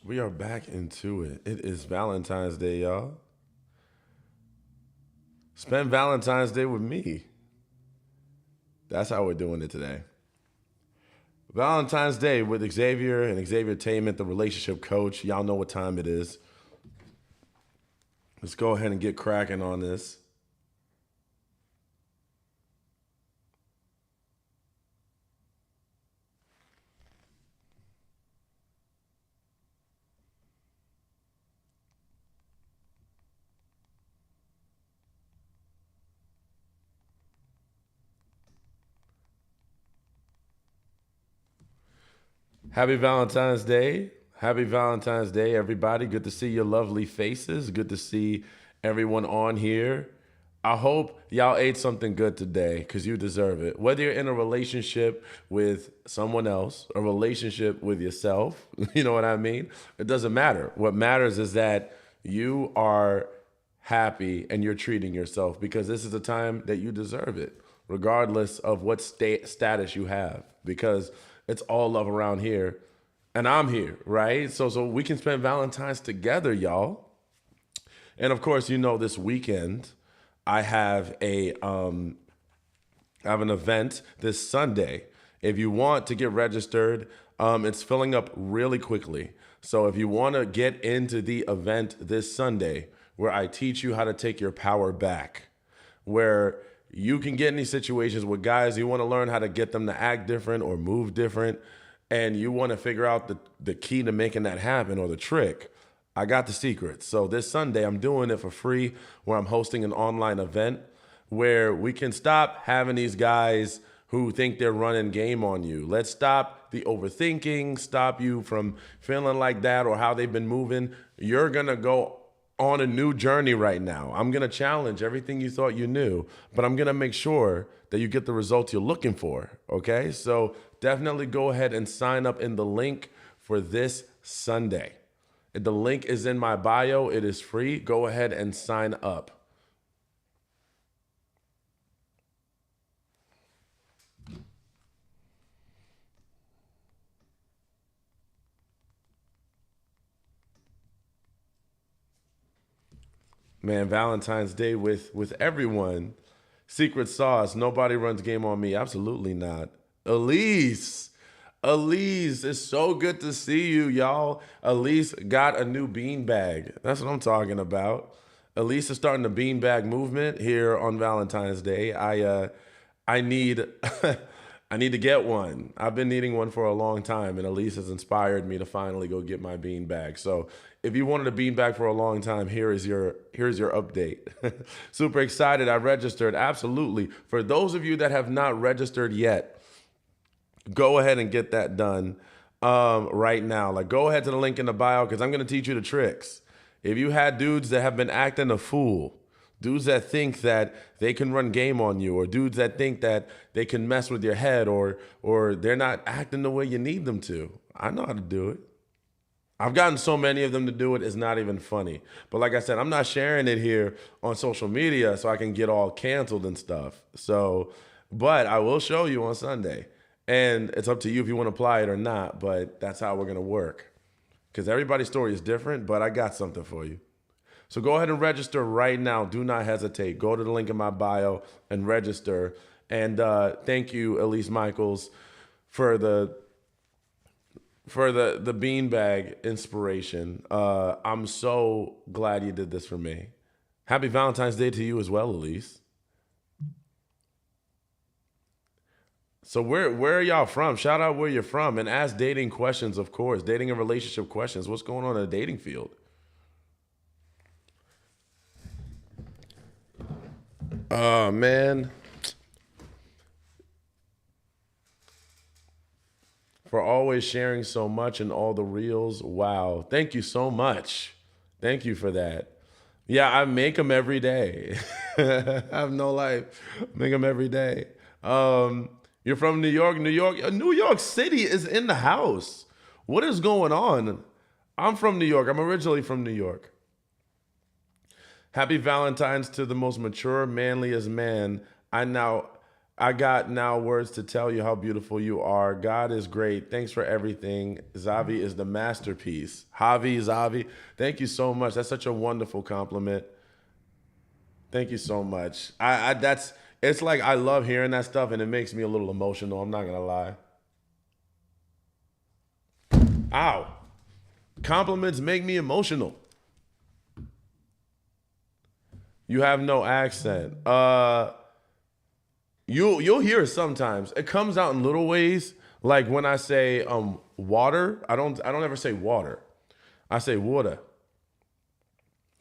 We are back into it. It is Valentine's Day, y'all. Spend Valentine's Day with me. That's how we're doing it today. Valentine's Day with Xavier and Xavier Tainment, the relationship coach. Y'all know what time it is. Let's go ahead and get cracking on this. Happy Valentine's Day. Happy Valentine's Day, everybody. Good to see your lovely faces. Good to see everyone on here. I hope y'all ate something good today because you deserve it. Whether you're in a relationship with someone else, a relationship with yourself, you know what I mean? It doesn't matter. What matters is that you are happy and you're treating yourself because this is a time that you deserve it, regardless of what status you have, because it's all love around here. And I'm here, right? So we can spend Valentine's together, y'all. And of course, this weekend I have an event this Sunday. If you want to get registered, it's filling up really quickly. So if you want to get into the event this Sunday, where I teach you how to take your power back, where you can get in these situations with guys, you want to learn how to get them to act different or move different, and you want to figure out the key to making that happen or the trick. I got the secrets. So this Sunday, I'm doing it for free, where I'm hosting an online event where we can stop having these guys who think they're running game on you. Let's stop the overthinking, stop you from feeling like that or how they've been moving. You're going to go on a new journey right now. I'm going to challenge everything you thought you knew, but I'm going to make sure that you get the results you're looking for. Okay? So definitely go ahead and sign up in the link for this Sunday. The link is in my bio. It is free. Go ahead and sign up. Man, Valentine's Day with everyone. Secret sauce. Nobody runs game on me. Absolutely not. Elise. Elise, it's so good to see you, y'all. Elise got a new beanbag. That's what I'm talking about. Elise is starting the beanbag movement here on Valentine's Day. I need I need to get one. I've been needing one for a long time, and Elise has inspired me to finally go get my beanbag. So if you wanted a beanbag for a long time, here's your update. Super excited. I registered. Absolutely. For those of you that have not registered yet, go ahead and get that done right now. Like, go ahead to the link in the bio because I'm going to teach you the tricks. If you had dudes that have been acting a fool, dudes that think that they can run game on you, or dudes that think that they can mess with your head, or they're not acting the way you need them to, I know how to do it. I've gotten so many of them to do it, it's not even funny. But like I said, I'm not sharing it here on social media so I can get all canceled and stuff. So, but I will show you on Sunday. And it's up to you if you want to apply it or not, but that's how we're going to work. Because everybody's story is different, but I got something for you. So go ahead and register right now. Do not hesitate. Go to the link in my bio and register. And thank you, Elise Michaels, for the beanbag inspiration. I'm so glad you did this for me. Happy Valentine's Day to you as well, Elise. So where are y'all from? Shout out where you're from and ask dating questions, of course. Dating and relationship questions. What's going on in the dating field? Oh man, for always sharing so much in all the reels. Wow. Thank you so much. Thank you for that. Yeah, I make them every day. I have no life. Make them every day. You're from New York. New York City is in the house. What is going on? I'm from New York. I'm originally from New York. Happy Valentine's to the most mature, manliest man I now I got now words to tell you how beautiful you are. God is great. Thanks for everything. Zavi is the masterpiece. Javi, Zavi, thank you so much. That's such a wonderful compliment. Thank you so much. That's it's like I love hearing that stuff and it makes me a little emotional. I'm not gonna lie. Ow. Compliments make me emotional. You have no accent. You'll hear it sometimes. It comes out in little ways. Like when I say water, I don't ever say water. I say water.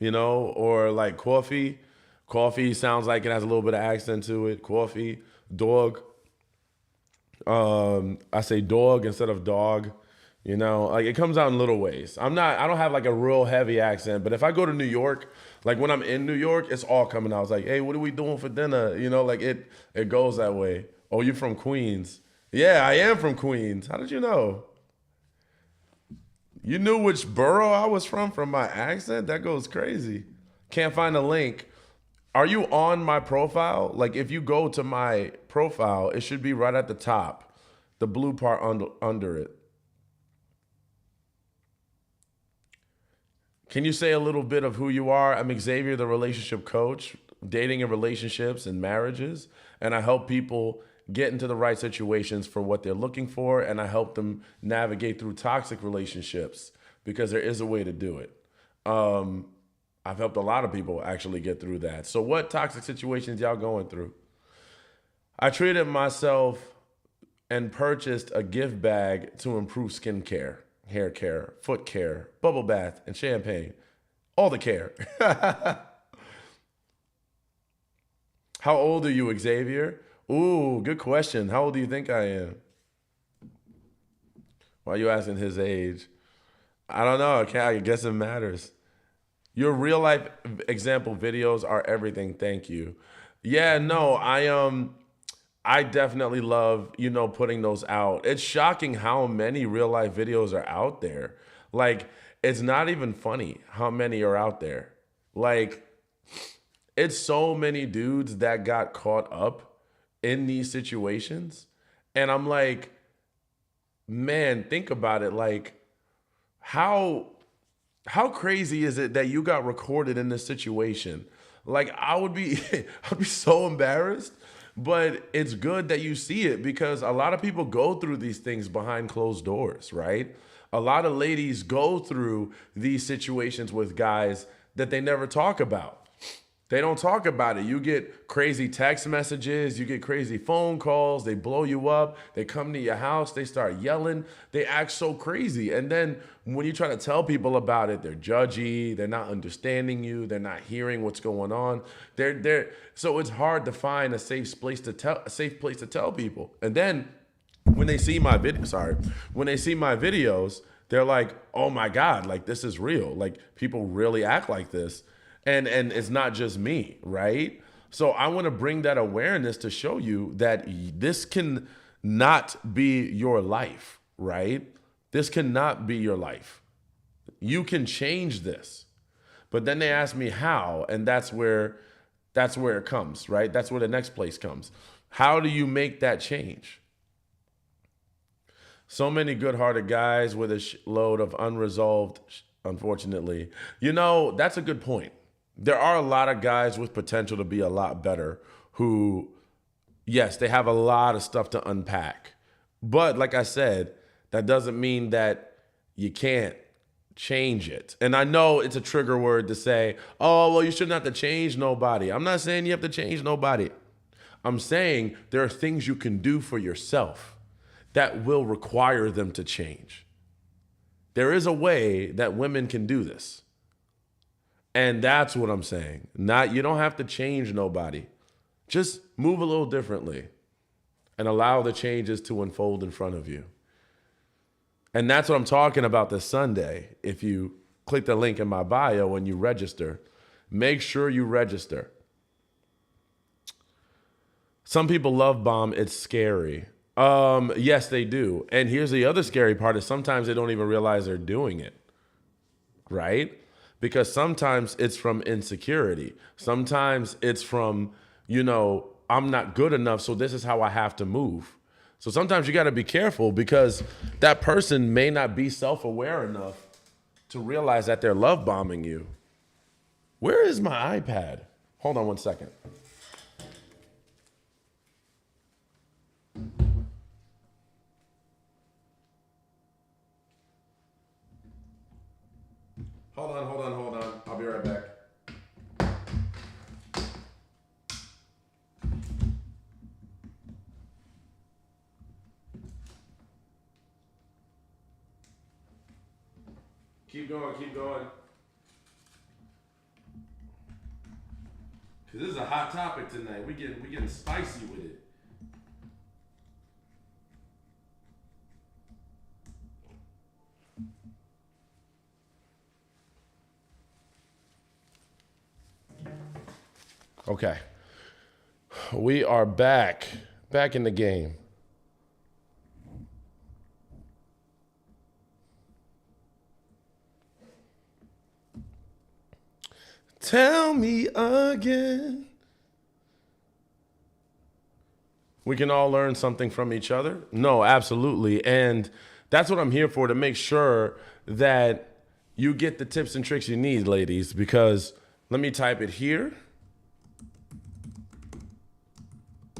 Or like coffee. Coffee sounds like it has a little bit of accent to it. Coffee, dog. I say dog instead of dog. Like it comes out in little ways. I don't have like a real heavy accent, but if I go to New York, like when I'm in New York, it's all coming out. It's like, hey, what are we doing for dinner? Like it goes that way. Oh, you're from Queens. Yeah, I am from Queens. How did you know? You knew which borough I was from my accent? That goes crazy. Can't find a link. Are you on my profile? Like if you go to my profile, it should be right at the top, the blue part under it. Can you say a little bit of who you are? I'm Xavier, the relationship coach, dating and relationships and marriages. And I help people get into the right situations for what they're looking for. And I help them navigate through toxic relationships because there is a way to do it. I've helped a lot of people actually get through that. So what toxic situations y'all going through? I treated myself and purchased a gift bag to improve skincare, hair care, foot care, bubble bath, and champagne. All the care. How old are you, Xavier? Ooh, good question. How old do you think I am? Why are you asking his age? I don't know. Okay, I guess it matters. Your real life example videos are everything. Thank you. Yeah, no, I definitely love, putting those out. It's shocking how many real life videos are out there. Like, it's not even funny how many are out there. Like, it's so many dudes that got caught up in these situations. And I'm like, man, think about it. Like, how crazy is it that you got recorded in this situation? Like I would be I'd be so embarrassed, but it's good that you see it because a lot of people go through these things behind closed doors, right? A lot of ladies go through these situations with guys that they never talk about. They don't talk about it. You get crazy text messages, you get crazy phone calls, they blow you up, they come to your house, they start yelling, they act so crazy. And then when you try to tell people about it, they're judgy, they're not understanding you, they're not hearing what's going on. So it's hard to find a safe place to tell people. And then when they see my videos, they're like, "Oh my God, like this is real. Like people really act like this." And it's not just me, right? So I want to bring that awareness to show you that this can not be your life, right? This cannot be your life. You can change this. But then they ask me how, and that's where it comes, right? That's where the next place comes. How do you make that change? So many good-hearted guys with a load of unresolved, unfortunately. That's a good point. There are a lot of guys with potential to be a lot better who, yes, they have a lot of stuff to unpack. But like I said, that doesn't mean that you can't change it. And I know it's a trigger word to say, oh, well, you shouldn't have to change nobody. I'm not saying you have to change nobody. I'm saying there are things you can do for yourself that will require them to change. There is a way that women can do this. And that's what I'm saying. You don't have to change nobody. Just move a little differently and allow the changes to unfold in front of you. And that's what I'm talking about this Sunday. If you click the link in my bio and you register, make sure you register. Some people love bomb. It's scary. Yes, they do. And here's the other scary part is sometimes they don't even realize they're doing it, right? Because sometimes it's from insecurity. Sometimes it's from, I'm not good enough, so this is how I have to move. So sometimes you got to be careful because that person may not be self-aware enough to realize that they're love bombing you. Where is my iPad? Hold on one second. Hold on. I'll be right back. Keep going. Cause this is a hot topic tonight. We getting spicy with it. Okay. We are back in the game. Tell me again. We can all learn something from each other. No, absolutely. And that's what I'm here for, to make sure that you get the tips and tricks you need, ladies, because let me type it here.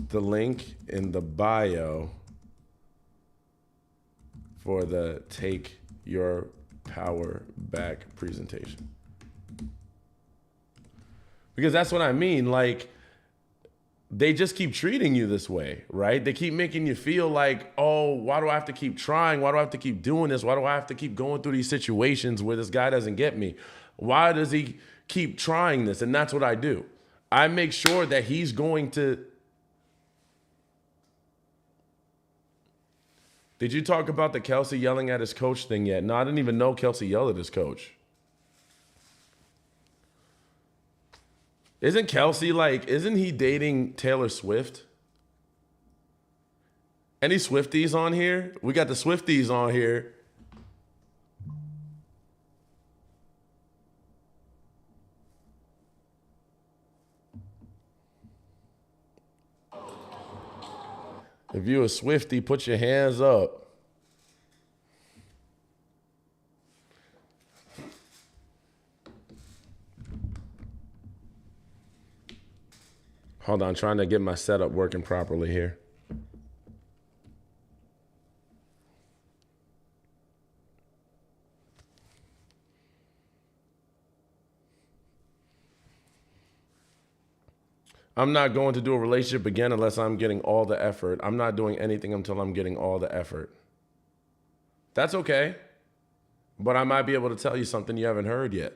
The link in the bio for the Take Your Power Back presentation. Because that's what I mean. Like, they just keep treating you this way, right? They keep making you feel like, oh, why do I have to keep trying? Why do I have to keep doing this? Why do I have to keep going through these situations where this guy doesn't get me? Why does he keep trying this? And that's what I do. I make sure that he's going to. Did you talk about the Kelsey yelling at his coach thing yet? No, I didn't even know Kelsey yelled at his coach. Isn't Kelsey isn't he dating Taylor Swift? Any Swifties on here? We got the Swifties on here. If you a Swiftie, put your hands up. Hold on, trying to get my setup working properly here. I'm not going to do a relationship again unless I'm getting all the effort. I'm not doing anything until I'm getting all the effort. That's okay. But I might be able to tell you something you haven't heard yet.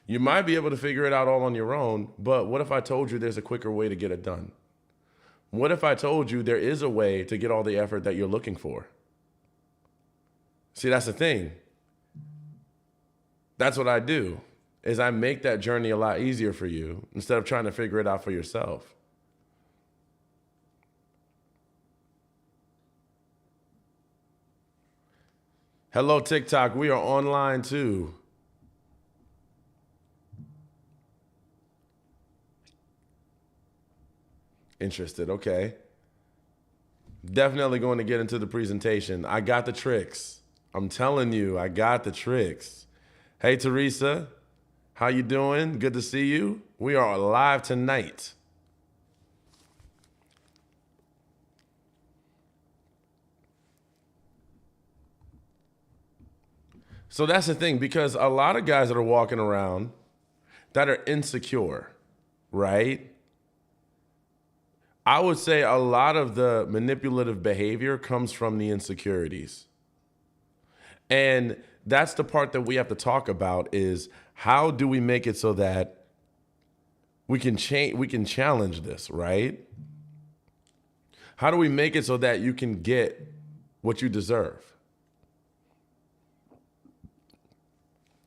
You might be able to figure it out all on your own, but what if I told you there's a quicker way to get it done? What if I told you there is a way to get all the effort that you're looking for? See, that's the thing. That's what I do, is I make that journey a lot easier for you instead of trying to figure it out for yourself. Hello, TikTok. We are online too. Interested. Okay. Definitely going to get into the presentation. I got the tricks. I'm telling you, I got the tricks. Hey, Teresa. How you doing? Good to see you. We are live tonight. So that's the thing, because a lot of guys that are walking around that are insecure, right? I would say a lot of the manipulative behavior comes from the insecurities. And that's the part that we have to talk about, is how do we make it so that we can challenge this, right? How do we make it so that you can get what you deserve?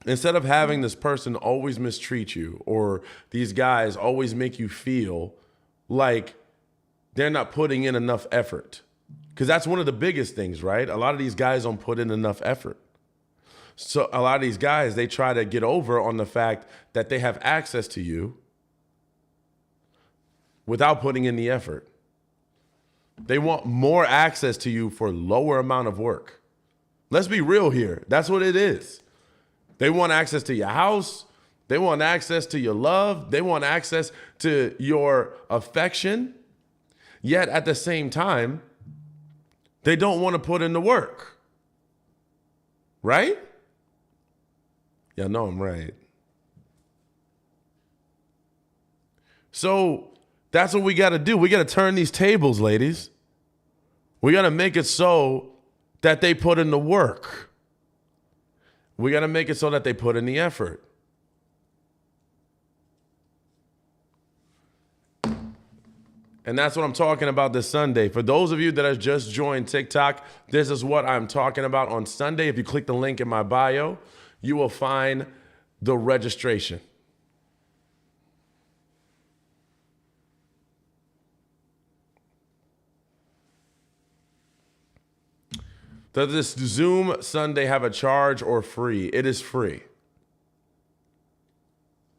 Instead of having this person always mistreat you, or these guys always make you feel like they're not putting in enough effort. Because that's one of the biggest things, right? A lot of these guys don't put in enough effort. So a lot of these guys, they try to get over on the fact that they have access to you without putting in the effort. They want more access to you for lower amount of work. Let's be real here. That's what it is. They want access to your house. They want access to your love. They want access to your affection. Yet at the same time, they don't want to put in the work. Right? Y'all know I'm right. So that's what we got to do. We got to turn these tables, ladies. We got to make it so that they put in the work. We got to make it so that they put in the effort. And that's what I'm talking about this Sunday. For those of you that have just joined TikTok, this is what I'm talking about on Sunday. If you click the link in my bio, you will find the registration. Does this Zoom Sunday have a charge or free? It is free.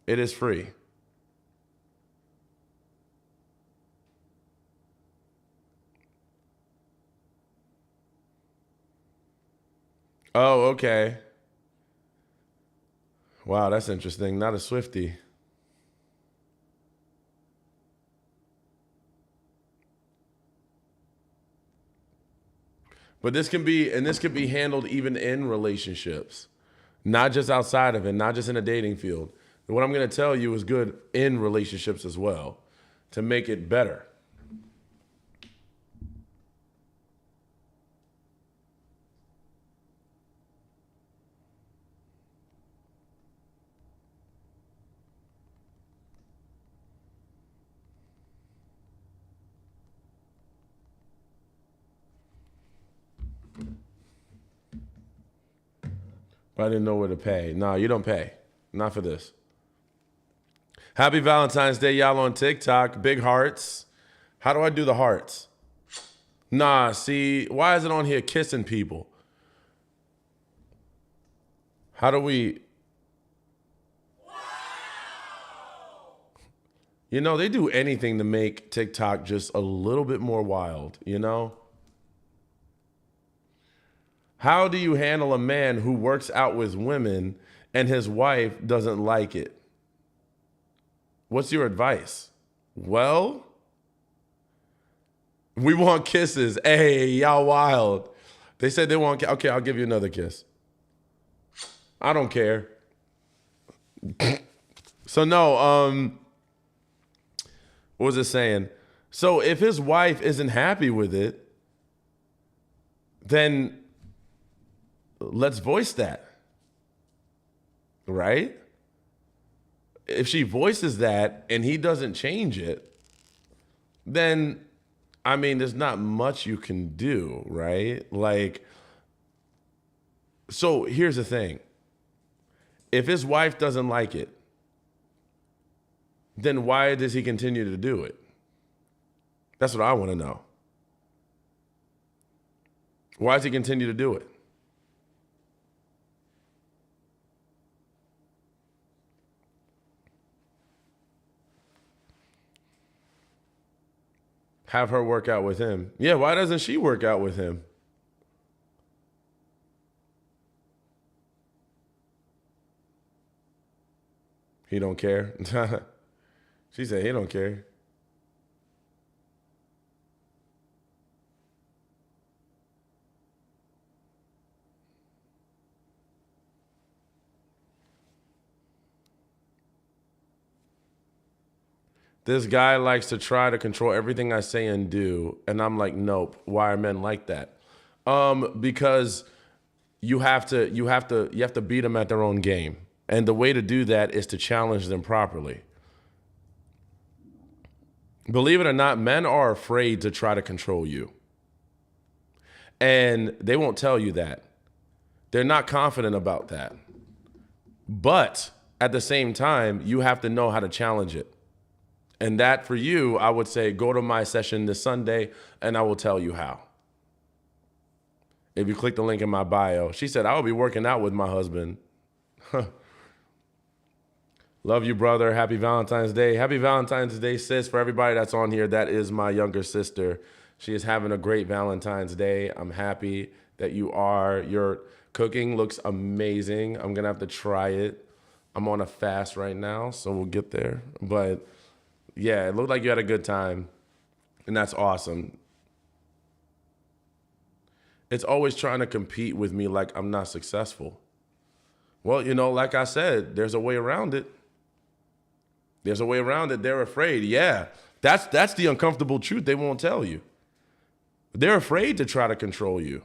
It is free. Oh, okay. Wow, that's interesting. Not a Swiftie. But this can be handled even in relationships, not just outside of it, not just in a dating field. What I'm going to tell you is good in relationships as well to make it better. But I didn't know where to pay. No, you don't pay. Not for this. Happy Valentine's Day, y'all on TikTok. Big hearts. How do I do the hearts? Nah, see, why is it on here kissing people? How do we... You know, they do anything to make TikTok just a little bit more wild, you know? How do you handle a man who works out with women and his wife doesn't like it? What's your advice? Well, we want kisses. Hey, y'all wild. They said they want, okay, I'll give you another kiss. I don't care. So no, what was it saying? So if his wife isn't happy with it, then let's voice that, right? If she voices that and he doesn't change it, then, I mean, there's not much you can do, right? Like, so here's the thing. If his wife doesn't like it, then why does he continue to do it? That's what I want to know. Why does he continue to do it? Have her work out with him. Yeah, why doesn't she work out with him? He don't care. She said he don't care. This guy likes to try to control everything I say and do. And I'm like, nope. Why are men like that? Because you have to beat them at their own game. And the way to do that is to challenge them properly. Believe it or not, men are afraid to try to control you. And they won't tell you that. They're not confident about that. But at the same time, you have to know how to challenge it. And that for you, I would say, go to my session this Sunday and I will tell you how. If you click the link in my bio, she said, I will be working out with my husband. Love you, brother. Happy Valentine's Day. Happy Valentine's Day, sis. For everybody that's on here, that is my younger sister. She is having a great Valentine's Day. I'm happy that you are. Your cooking looks amazing. I'm going to have to try it. I'm on a fast right now, so we'll get there. But yeah, it looked like you had a good time, and that's awesome. It's always trying to compete with me like I'm not successful. Well, like I said, there's a way around it. There's a way around it. They're afraid. Yeah, that's the uncomfortable truth they won't tell you. They're afraid to try to control you.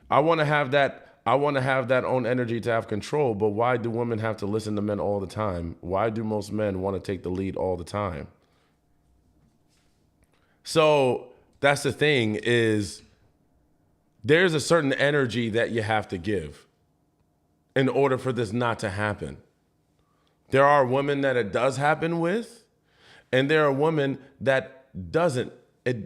I want to have that. I want to have that own energy to have control, but why do women have to listen to men all the time? Why do most men want to take the lead all the time? So that's the thing is there's a certain energy that you have to give in order for this not to happen. There are women that it does happen with, and there are women that it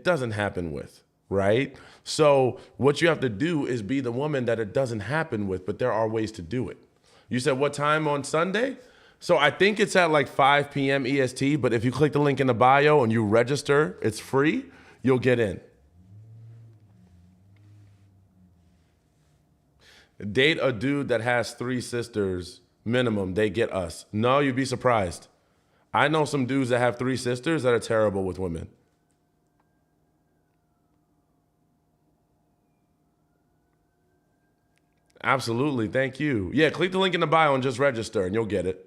doesn't happen with, right? So what you have to do is be the woman that it doesn't happen with, but there are ways to do it. You said what time on Sunday? So I think it's at like 5 p.m. EST, but if you click the link in the bio and you register, it's free, you'll get in. Date a dude that has 3 sisters minimum, they get us. No, you'd be surprised. I know some dudes that have 3 sisters that are terrible with women. Absolutely, thank you. Yeah, click the link in the bio and just register and you'll get it.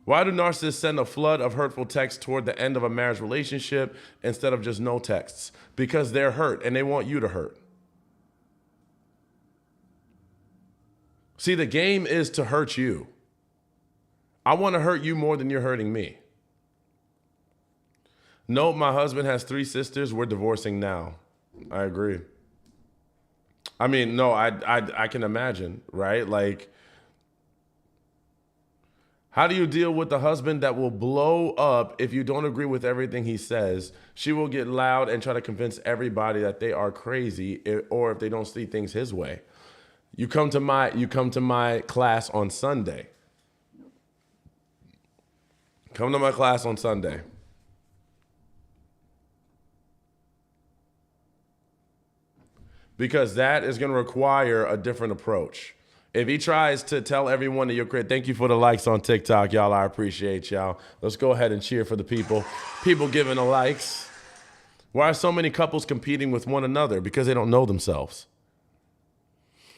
Why do narcissists send a flood of hurtful texts toward the end of a marriage relationship instead of just no texts? Because they're hurt and they want you to hurt. See, the game is to hurt you. I want to hurt you more than you're hurting me. No, my husband has 3 sisters. We're divorcing now. I agree. I mean, no, I can imagine, right? Like, how do you deal with the husband that will blow up if you don't agree with everything he says? She will get loud and try to convince everybody that they are crazy, or if they don't see things his way. You come to my class on Sunday. Come to my class on Sunday. Because that is going to require a different approach. If he tries to tell everyone that you're great, thank you for the likes on TikTok, y'all. I appreciate y'all. Let's go ahead and cheer for the people. People giving the likes. Why are so many couples competing with one another? Because they don't know themselves.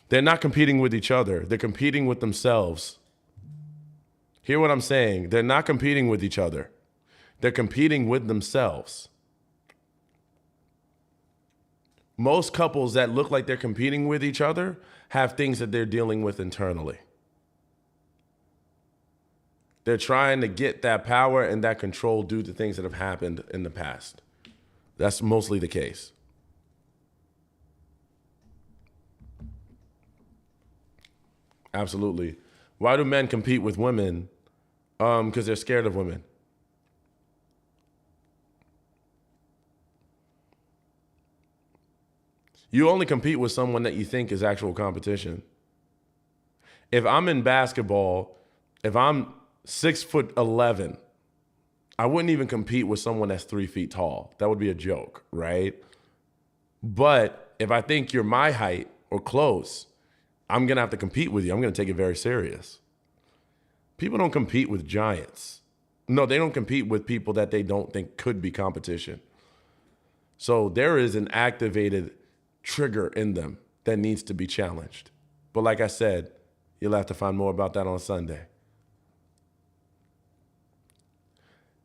They're not competing with each other. They're competing with themselves. Hear what I'm saying? They're not competing with each other. They're competing with themselves. Most couples that look like they're competing with each other have things that they're dealing with internally. They're trying to get that power and that control due to things that have happened in the past. That's mostly the case. Absolutely. Why do men compete with women? Because they're scared of women. You only compete with someone that you think is actual competition. If I'm in basketball, if I'm 6'11", I wouldn't even compete with someone that's 3 feet tall. That would be a joke, right? But if I think you're my height or close, I'm going to have to compete with you. I'm going to take it very serious. People don't compete with giants. No, they don't compete with people that they don't think could be competition. So there is an activated trigger in them that needs to be challenged. But like I said, you'll have to find more about that on Sunday.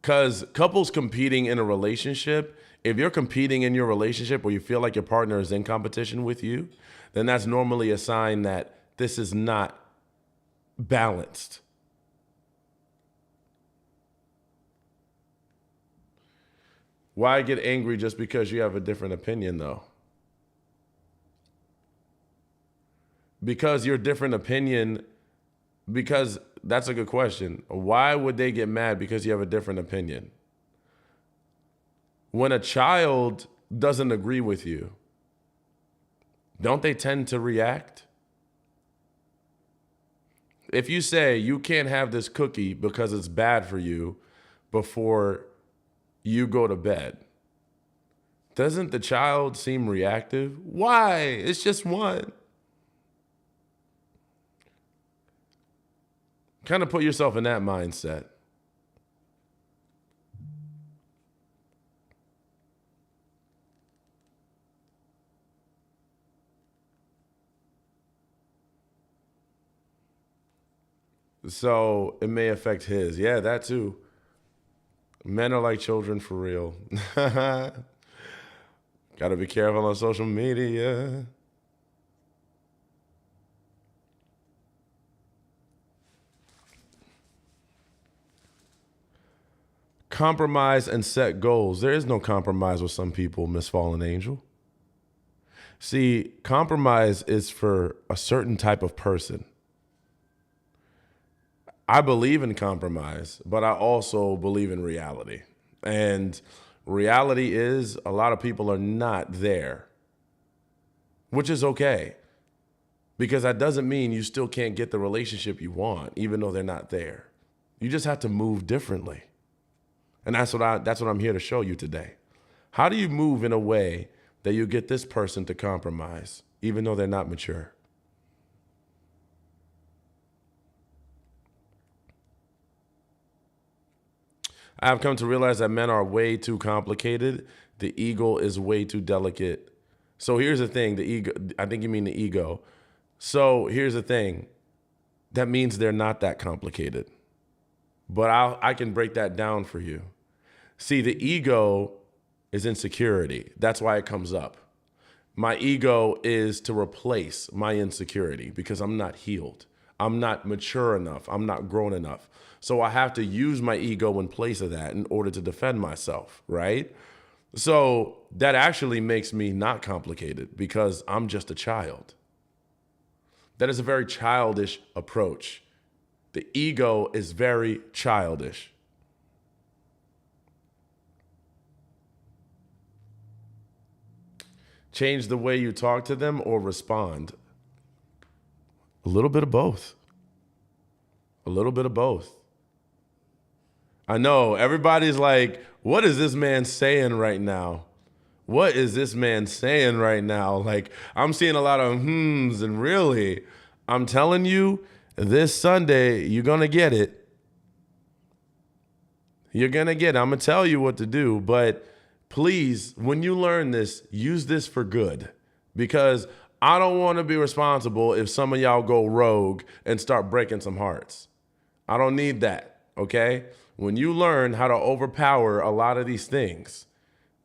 Because couples competing in a relationship, if you're competing in your relationship or you feel like your partner is in competition with you, then that's normally a sign that this is not balanced. Why get angry just because you have a different opinion, though? Because your different opinion, because that's a good question. Why would they get mad because you have a different opinion? When a child doesn't agree with you, don't they tend to react? If you say you can't have this cookie because it's bad for you before you go to bed, doesn't the child seem reactive? Why? It's just one. Kind of put yourself in that mindset. So it may affect his. Yeah, that too. Men are like children for real. Gotta be careful on social media. Compromise and set goals. There is no compromise with some people, Miss Fallen Angel. See, compromise is for a certain type of person. I believe in compromise, but I also believe in reality. And reality is a lot of people are not there, which is okay. Because that doesn't mean you still can't get the relationship you want, even though they're not there. You just have to move differently. And that's what I'm here to show you today. How do you move in a way that you get this person to compromise, even though they're not mature? I've come to realize that men are way too complicated. The ego is way too delicate. So here's the thing, the ego, I think you mean the ego. So here's the thing, that means they're not that complicated. But I can break that down for you. See, the ego is insecurity. That's why it comes up. My ego is to replace my insecurity because I'm not healed. I'm not mature enough. I'm not grown enough. So I have to use my ego in place of that in order to defend myself, right? So that actually makes me not complicated because I'm just a child. That is a very childish approach. The ego is very childish. Change the way you talk to them or respond. A little bit of both. A little bit of both. I know everybody's like, what is this man saying right now? What is this man saying right now? Like, I'm seeing a lot of hmms, and really, I'm telling you, this Sunday, you're going to get it. You're going to get it. I'm going to tell you what to do, but please, when you learn this, use this for good, because I don't want to be responsible if some of y'all go rogue and start breaking some hearts. I don't need that, okay? When you learn how to overpower a lot of these things,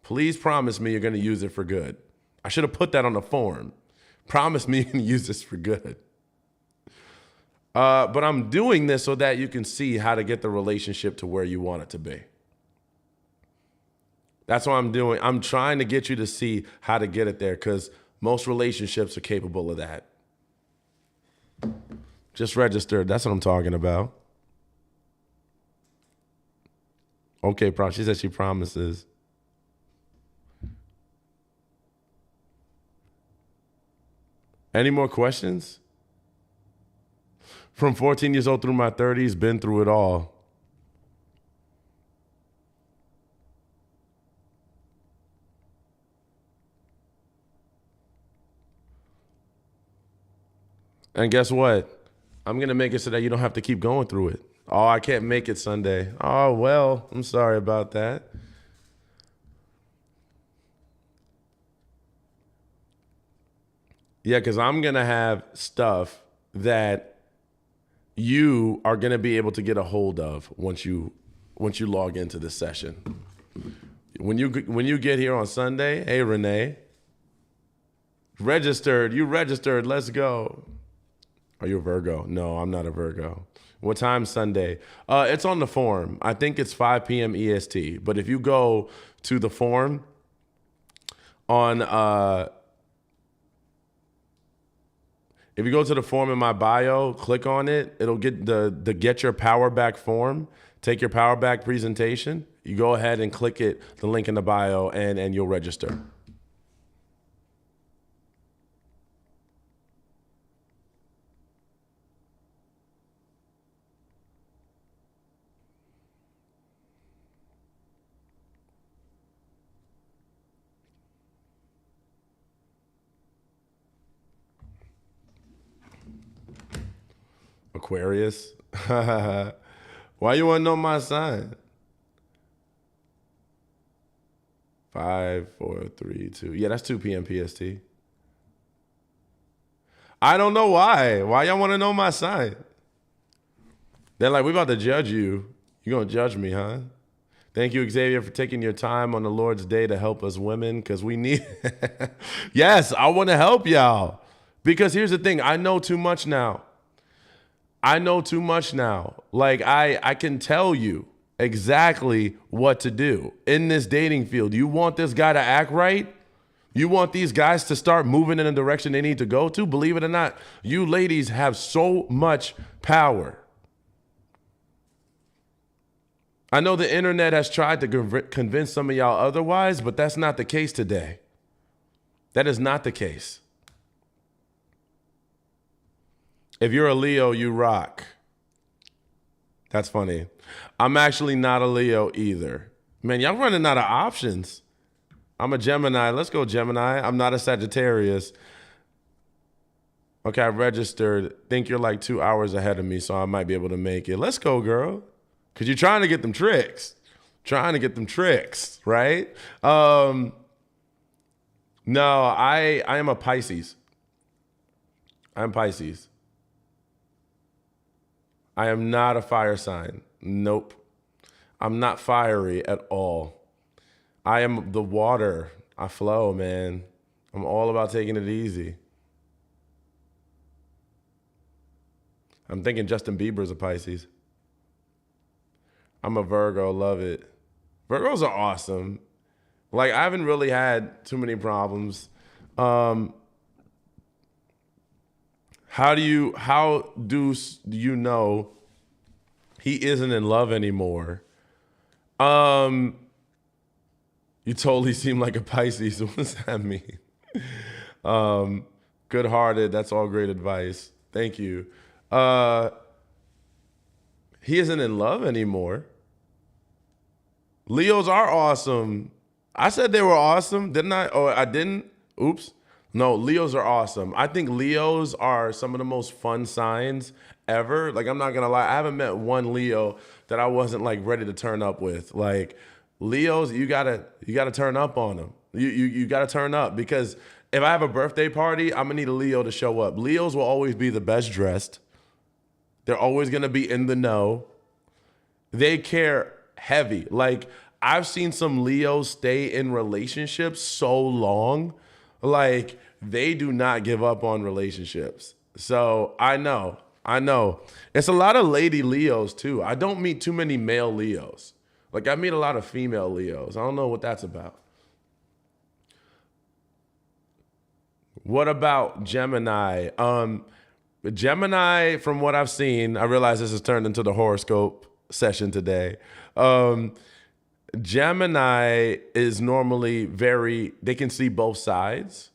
please promise me you're going to use it for good. I should have put that on the form. Promise me you're going to use this for good. But I'm doing this so that you can see how to get the relationship to where you want it to be. That's what I'm doing. I'm trying to get you to see how to get it there, because most relationships are capable of that. Just registered. That's what I'm talking about. Okay, she said she promises. Any more questions? From 14 years old through my 30s, been through it all. And guess what? I'm going to make it so that you don't have to keep going through it. Oh, I can't make it Sunday. Oh, well, I'm sorry about that. Yeah, because I'm going to have stuff that you are going to be able to get a hold of once you log into this session. When you get here on Sunday, hey, Renee, you registered, let's go. Are you a Virgo? No, I'm not a Virgo. What time Sunday? It's on the form. I think it's 5 p.m. EST. But if you go to the form on, if you go to the form in my bio, click on it. It'll get the Get Your Power Back form. Take your Power Back presentation. You go ahead and click it, the link in the bio, and you'll register. Aquarius. Why you want to know my sign? 5, 4, 3, 2. Yeah, that's 2 p.m. PST. I don't know why. Why y'all want to know my sign? They're like, we about to judge you. You gonna judge me, huh? Thank you, Xavier, for taking your time on the Lord's Day to help us women, because we need. Yes, I want to help y'all. Because here's the thing, I know too much now. Like, I can tell you exactly what to do in this dating field. You want this guy to act right? You want these guys to start moving in the direction they need to go to? Believe it or not, you ladies have so much power. I know the internet has tried to convince some of y'all otherwise, but that's not the case today. That is not the case. If you're a Leo, you rock. That's funny. I'm actually not a Leo either. Man, y'all running out of options. I'm a Gemini. Let's go, Gemini. I'm not a Sagittarius. Okay, I registered. Think you're like 2 hours ahead of me, so I might be able to make it. Let's go, girl. Because you're trying to get them tricks. Right? No, I am a Pisces. I'm Pisces. I am not a fire sign. Nope. I'm not fiery at all. I am the water. I flow, man. I'm all about taking it easy. I'm thinking Justin Bieber's a Pisces. I'm a Virgo, love it. Virgos are awesome. Like, I haven't really had too many problems. How do you know he isn't in love anymore? You totally seem like a Pisces. What does that mean? Good-hearted. That's all great advice. Thank you. He isn't in love anymore. Leos are awesome. I said they were awesome, didn't I? Oh, I didn't? Oops. No, Leos are awesome. I think Leos are some of the most fun signs ever. Like, I'm not going to lie. I haven't met one Leo that I wasn't, like, ready to turn up with. Like, Leos, you gotta turn up on them. You gotta turn up, because if I have a birthday party, I'm gonna need a Leo to show up. Leos will always be the best dressed. They're always gonna be in the know. They care heavy. Like, I've seen some Leos stay in relationships so long, like, they do not give up on relationships. So I know. It's a lot of lady Leos too. I don't meet too many male Leos. Like, I meet a lot of female Leos. I don't know what that's about. What about Gemini? Gemini, from what I've seen, I realize this has turned into the horoscope session today. Gemini is normally they can see both sides.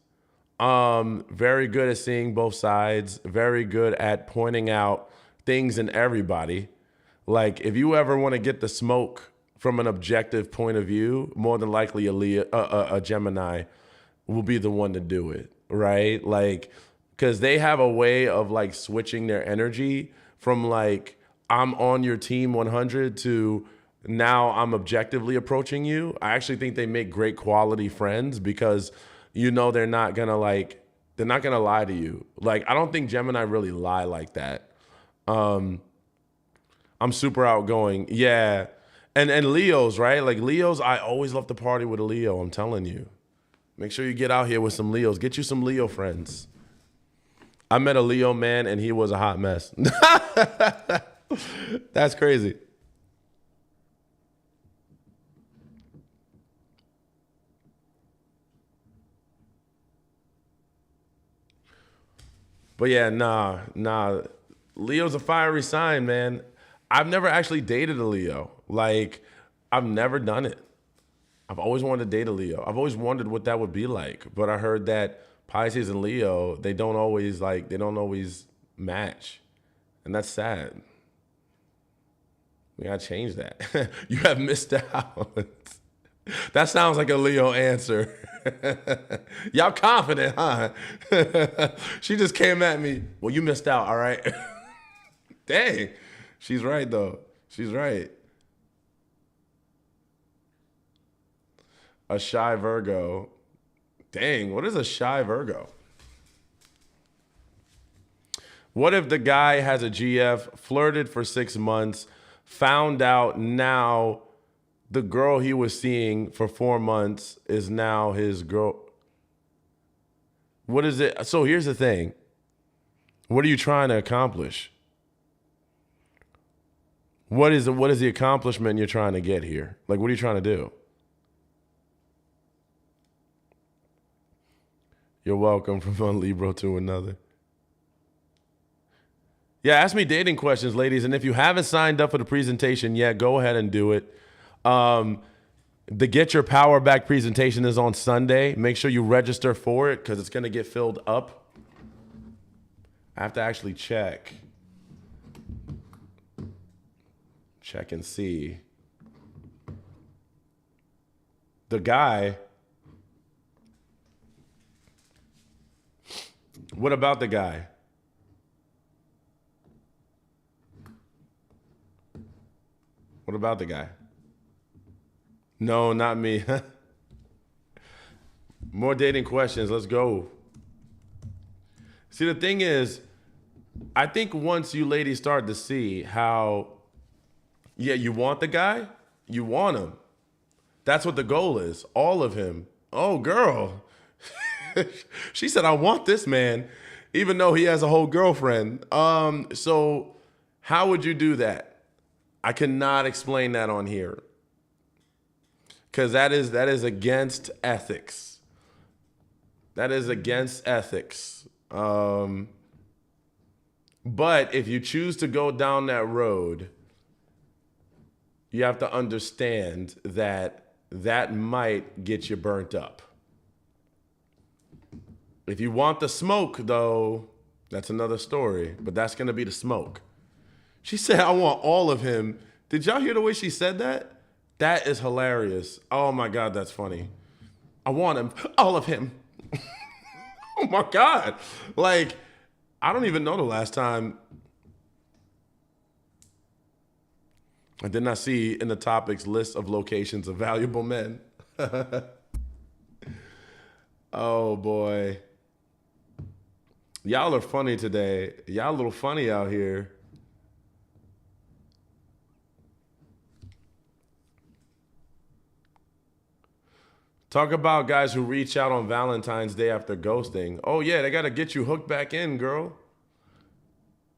Very good at seeing both sides. Very good at pointing out things in everybody. Like, if you ever want to get the smoke from an objective point of view, more than likely a Gemini will be the one to do it, right? Like, because they have a way of, like, switching their energy from, like, I'm on your team 100 to now I'm objectively approaching you. I actually think they make great quality friends, because they're not gonna lie to you. Like, I don't think Gemini really lie like that. I'm super outgoing. Yeah. And Leos, right? Like, Leos, I always love to party with a Leo, I'm telling you. Make sure you get out here with some Leos. Get you some Leo friends. I met a Leo man and he was a hot mess. That's crazy. But yeah, nah. Leo's a fiery sign, man. I've never actually dated a Leo. Like, I've never done it. I've always wanted to date a Leo. I've always wondered what that would be like. But I heard that Pisces and Leo, they don't always match. And that's sad. We gotta change that. You have missed out. That sounds like a Leo answer. Y'all confident, huh? She just came at me. Well, you missed out, all right? Dang. She's right, though. She's right. A shy Virgo. Dang, what is a shy Virgo? What if the guy has a GF, flirted for 6 months, found out now the girl he was seeing for 4 months is now his girl? What is it? So here's the thing. What are you trying to accomplish? What is the accomplishment you're trying to get here? Like, what are you trying to do? You're welcome from one Libra to another. Yeah, ask me dating questions, ladies. And if you haven't signed up for the presentation yet, go ahead and do it. The Get Your Power Back presentation is on Sunday. Make sure you register for it because it's going to get filled up. I have to actually check. Check and see. The guy. What about the guy? What about the guy? No, not me. More dating questions. Let's go. See, the thing is, I think once you ladies start to see how, yeah, you want the guy, you want him. That's what the goal is. All of him. Oh, girl. She said, I want this man, even though he has a whole girlfriend. So how would you do that? I cannot explain that on here. Because that is against ethics. That is against ethics. But if you choose to go down that road, you have to understand that that might get you burnt up. If you want the smoke, though, that's another story. But that's going to be the smoke. She said, I want all of him. Did y'all hear the way she said that? That is hilarious. Oh, my God, that's funny. I want him. All of him. Oh, my God. Like, I don't even know the last time I did not see in the topics list of locations of valuable men. Oh, boy. Y'all are funny today. Y'all a little funny out here. Talk about guys who reach out on Valentine's Day after ghosting. Oh, yeah, they got to get you hooked back in, girl.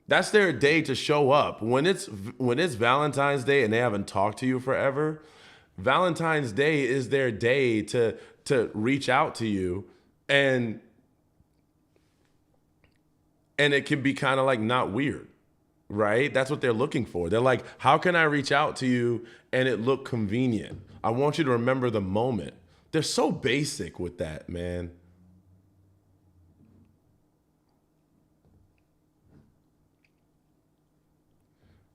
That's their day to show up. When it's Valentine's Day and they haven't talked to you forever, Valentine's Day is their day to reach out to you. And it can be kind of like not weird, right? That's what they're looking for. They're like, how can I reach out to you and it look convenient? I want you to remember the moment. They're so basic with that, man.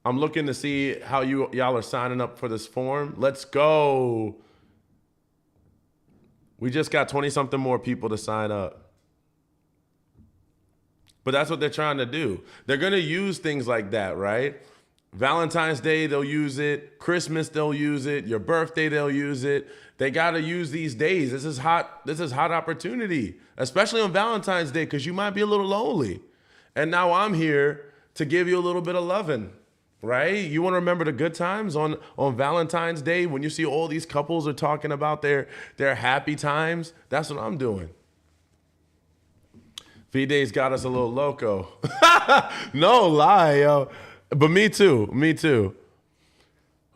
I'm looking to see how y'all are signing up for this form. Let's go. We just got 20-something more people to sign up. But that's what they're trying to do. They're going to use things like that, right? Valentine's Day, they'll use it. Christmas, they'll use it. Your birthday, they'll use it. They got to use these days. This is hot opportunity, especially on Valentine's Day, because you might be a little lonely. And now I'm here to give you a little bit of loving, right? You want to remember the good times on Valentine's Day when you see all these couples are talking about their happy times? That's what I'm doing. V-Day's got us a little loco. No lie, yo. But me too.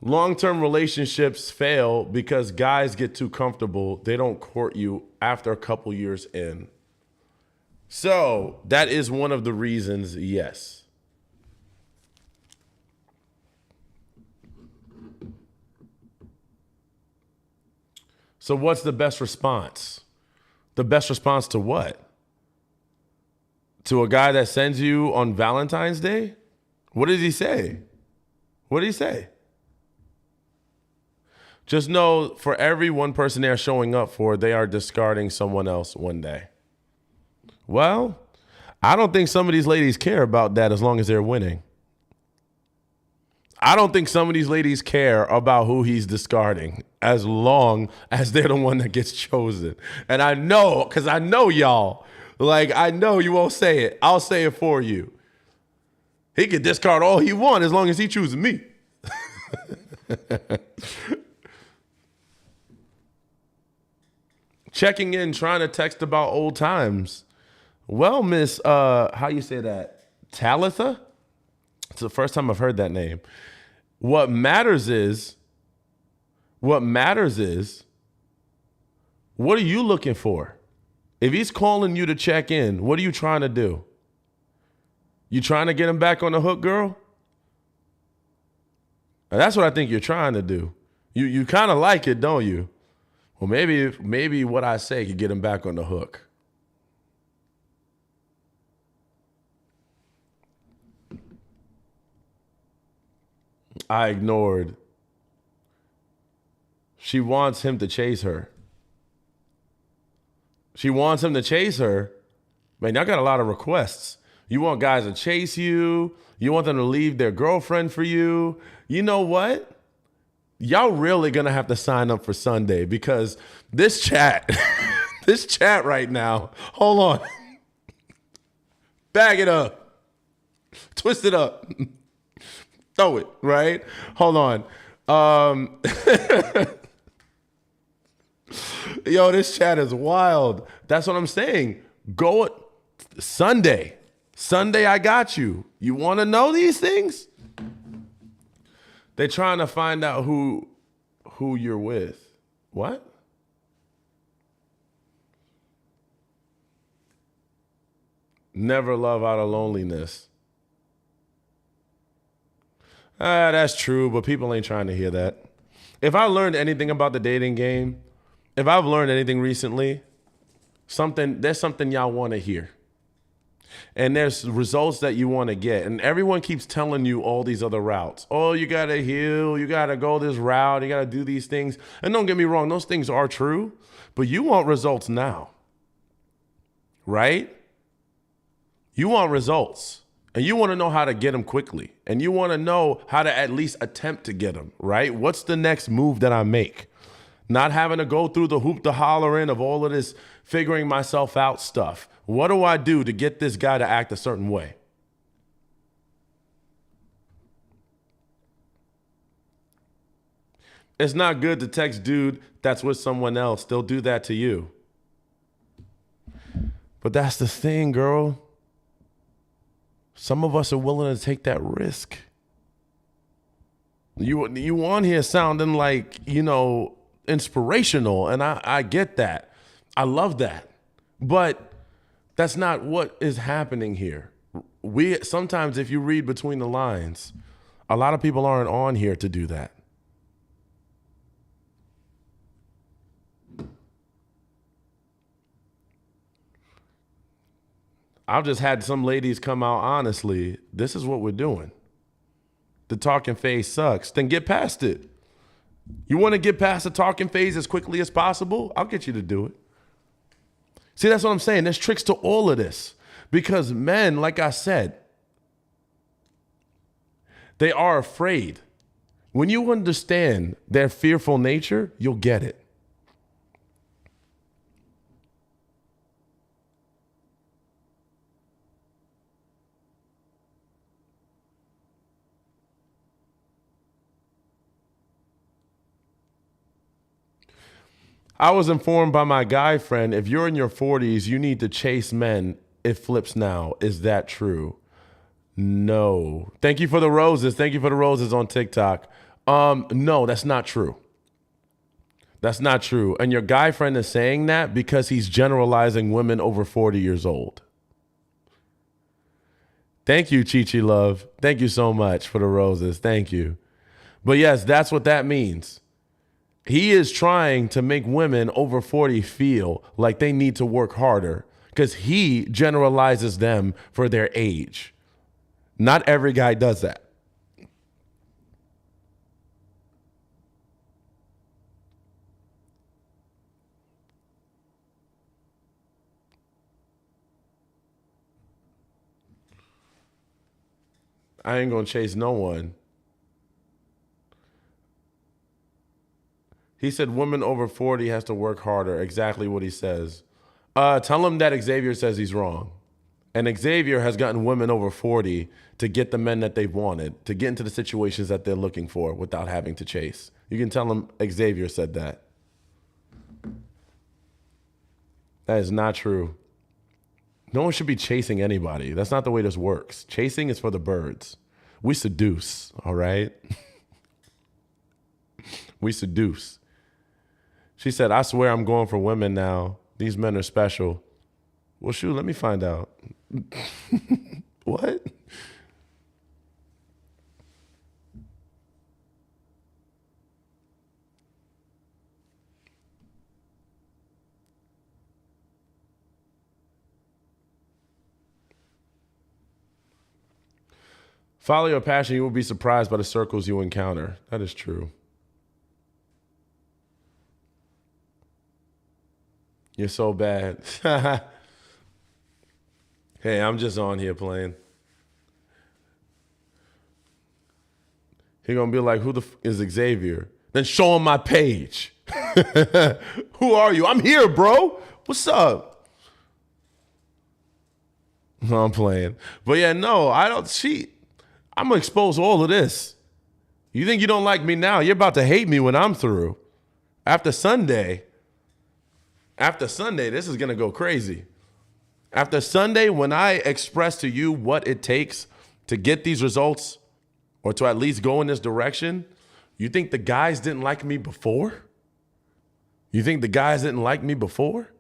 Long-term relationships fail because guys get too comfortable. They don't court you after a couple years in. So that is one of the reasons, yes. So what's the best response? The best response to what? To a guy that sends you on Valentine's Day? What does he say? What did he say? Just know for every one person they're showing up for, they are discarding someone else one day. Well, I don't think some of these ladies care about that as long as they're winning. I don't think some of these ladies care about who he's discarding as long as they're the one that gets chosen. And I know, because I know y'all. Like, I know you won't say it. I'll say it for you. He can discard all he wants as long as he chooses me. Checking in, trying to text about old times. Well, Miss, how you say that? Talitha? It's the first time I've heard that name. What matters is, what are you looking for? If he's calling you to check in, what are you trying to do? You trying to get him back on the hook, girl? And that's what I think you're trying to do. You kind of like it, don't you? Well, maybe what I say could get him back on the hook. I ignored. She wants him to chase her. She wants him to chase her. Man, y'all got a lot of requests. You want guys to chase you. You want them to leave their girlfriend for you. You know what? Y'all really gonna have to sign up for Sunday because this chat, this chat right now, hold on. Bag it up. Twist it up. Throw it, right? Hold on. Yo, this chat is wild. That's what I'm saying. Go Sunday. Sunday, I got you. You want to know these things? They're trying to find out who you're with. What? Never love out of loneliness. That's true, but people ain't trying to hear that. If I learned anything about the dating game, if I've learned anything recently, there's something y'all want to hear. And there's results that you want to get. And everyone keeps telling you all these other routes. Oh, you got to heal. You got to go this route. You got to do these things. And don't get me wrong, those things are true. But you want results now. Right? You want results. And you want to know how to get them quickly. And you want to know how to at least attempt to get them. Right? What's the next move that I make? Not having to go through the hoop to hollering of all of this figuring myself out stuff. What do I do to get this guy to act a certain way? It's not good to text dude that's with someone else. They'll do that to you. But that's the thing, girl. Some of us are willing to take that risk. You on here sounding like, inspirational, and I get that. I love that. But that's not what is happening here. Sometimes if you read between the lines, a lot of people aren't on here to do that. I've just had some ladies come out honestly. This is what we're doing. The talking phase sucks. Then get past it. You want to get past the talking phase as quickly as possible? I'll get you to do it. See, that's what I'm saying. There's tricks to all of this. Because men, like I said, they are afraid. When you understand their fearful nature, you'll get it. I was informed by my guy friend, if you're in your 40s, you need to chase men. It flips now. Is that true? No. Thank you for the roses. Thank you for the roses on TikTok. No, that's not true. That's not true. And your guy friend is saying that because he's generalizing women over 40 years old. Thank you, Chi-Chi Love. Thank you so much for the roses. Thank you. But yes, that's what that means. He is trying to make women over 40 feel like they need to work harder because he generalizes them for their age. Not every guy does that. I ain't gonna chase no one. He said women over 40 has to work harder. Exactly what he says. Tell him that Xavier says he's wrong. And Xavier has gotten women over 40 to get the men that they've wanted, to get into the situations that they're looking for without having to chase. You can tell him Xavier said that. That is not true. No one should be chasing anybody. That's not the way this works. Chasing is for the birds. We seduce, all right? We seduce. She said, I swear I'm going for women now. These men are special. Well, shoot, let me find out. What? Follow your passion. You will be surprised by the circles you encounter. That is true. You're so bad. Hey, I'm just on here playing. He gonna be like, who the is Xavier? Then show him my page. Who are you? I'm here, bro. What's up? No, I'm playing. But yeah, no, I don't cheat. I'm gonna expose all of this. You think you don't like me now? You're about to hate me when I'm through. After Sunday, this is gonna go crazy. After Sunday, when I express to you what it takes to get these results or to at least go in this direction, you think the guys didn't like me before? You think the guys didn't like me before?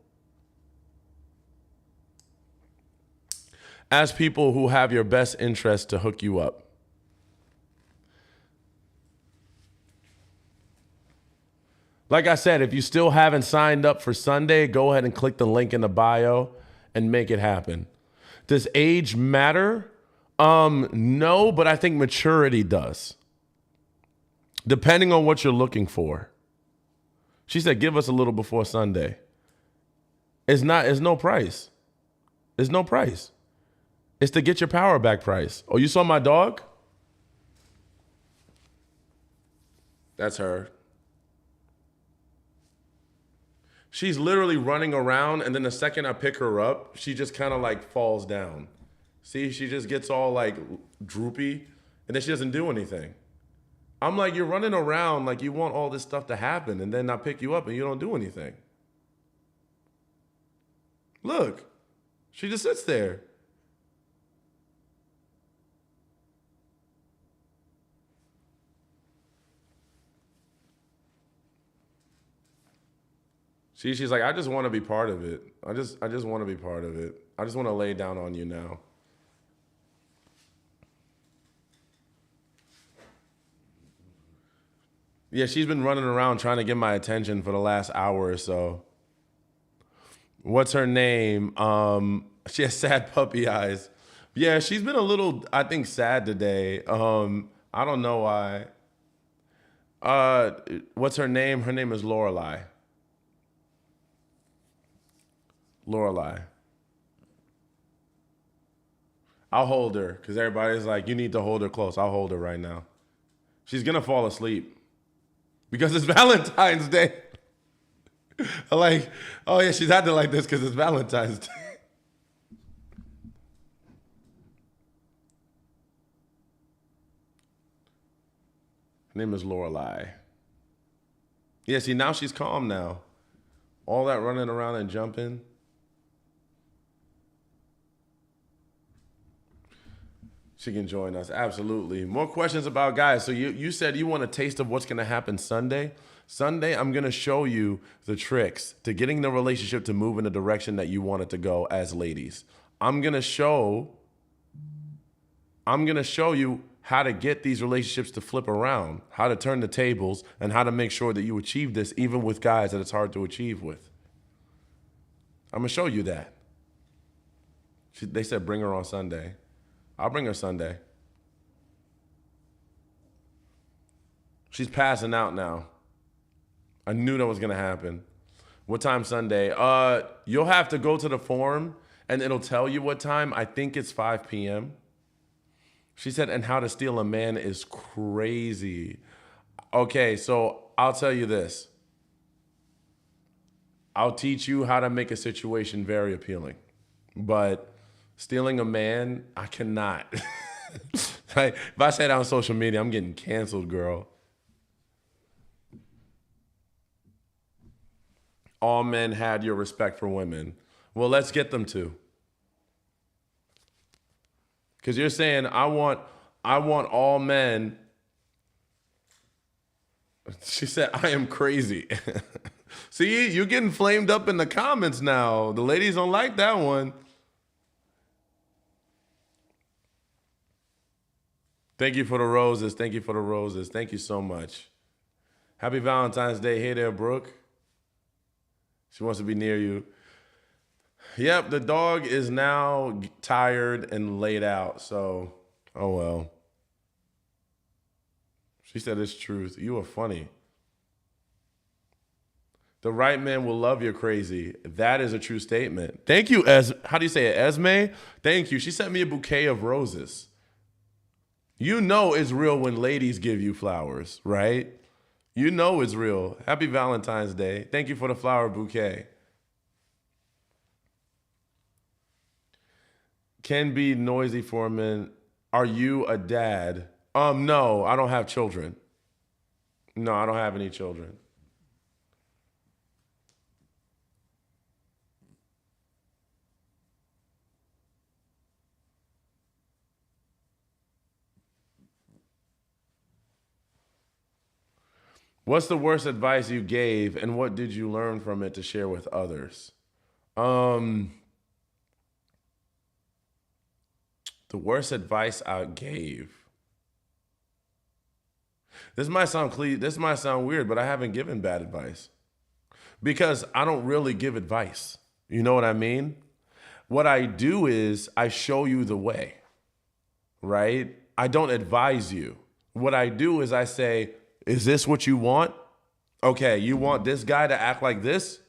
Ask people who have your best interest to hook you up. Like I said, if you still haven't signed up for Sunday, go ahead and click the link in the bio and make it happen. Does age matter? No, but I think maturity does. Depending on what you're looking for. She said, give us a little before Sunday. It's no price. It's no price. It's to get your power back price. Oh, you saw my dog? That's her. She's literally running around, and then the second I pick her up, she just kind of like falls down. See, she just gets all like droopy, and then she doesn't do anything. I'm like, you're running around like you want all this stuff to happen, and then I pick you up and you don't do anything. Look, she just sits there. See, she's like, I just want to be part of it. I just want to be part of it. I just want to lay down on you now. Yeah, she's been running around trying to get my attention for the last hour or so. What's her name? She has sad puppy eyes. Yeah, she's been a little, I think, sad today. I don't know why. What's her name? Her name is Lorelai. Lorelai. I'll hold her because everybody's like, you need to hold her close. I'll hold her right now. She's going to fall asleep because it's Valentine's Day. I'm like, oh yeah, she's acting like this because it's Valentine's Day. Her name is Lorelai. Yeah, see, now she's calm now. All that running around and jumping. She can join us. Absolutely. More questions about guys. So you said you want a taste of what's going to happen Sunday. Sunday, I'm going to show you the tricks to getting the relationship to move in the direction that you want it to go as ladies. I'm going to show you how to get these relationships to flip around, how to turn the tables, and how to make sure that you achieve this even with guys that it's hard to achieve with. I'm going to show you that. They said bring her on Sunday. I'll bring her Sunday. She's passing out now. I knew that was going to happen. What time Sunday? You'll have to go to the forum, and it'll tell you what time. I think it's 5 p.m. She said, and how to steal a man is crazy. Okay, so I'll tell you this. I'll teach you how to make a situation very appealing. But stealing a man, I cannot. Like, if I say that on social media, I'm getting canceled, girl. All men had your respect for women. Well, let's get them to. Because you're saying I want all men. She said, I am crazy. See, you're getting flamed up in the comments now. The ladies don't like that one. Thank you for the roses. Thank you for the roses. Thank you so much. Happy Valentine's Day. Hey there, Brooke. She wants to be near you. Yep, the dog is now tired and laid out. So, oh well. She said it's truth. You are funny. The right man will love you crazy. That is a true statement. Thank you, how do you say it? Esme? Thank you. She sent me a bouquet of roses. You know it's real when ladies give you flowers, right? You know it's real. Happy Valentine's Day. Thank you for the flower bouquet. Can be noisy for a minute. Are you a dad? No, I don't have children. No, I don't have any children. What's the worst advice you gave, and what did you learn from it to share with others? Um, the worst advice I gave. This might sound weird, but I haven't given bad advice because I don't really give advice. You know what I mean? What I do is I show you the way, right? I don't advise you. What I do is I say, is this what you want? Okay, you want this guy to act like this?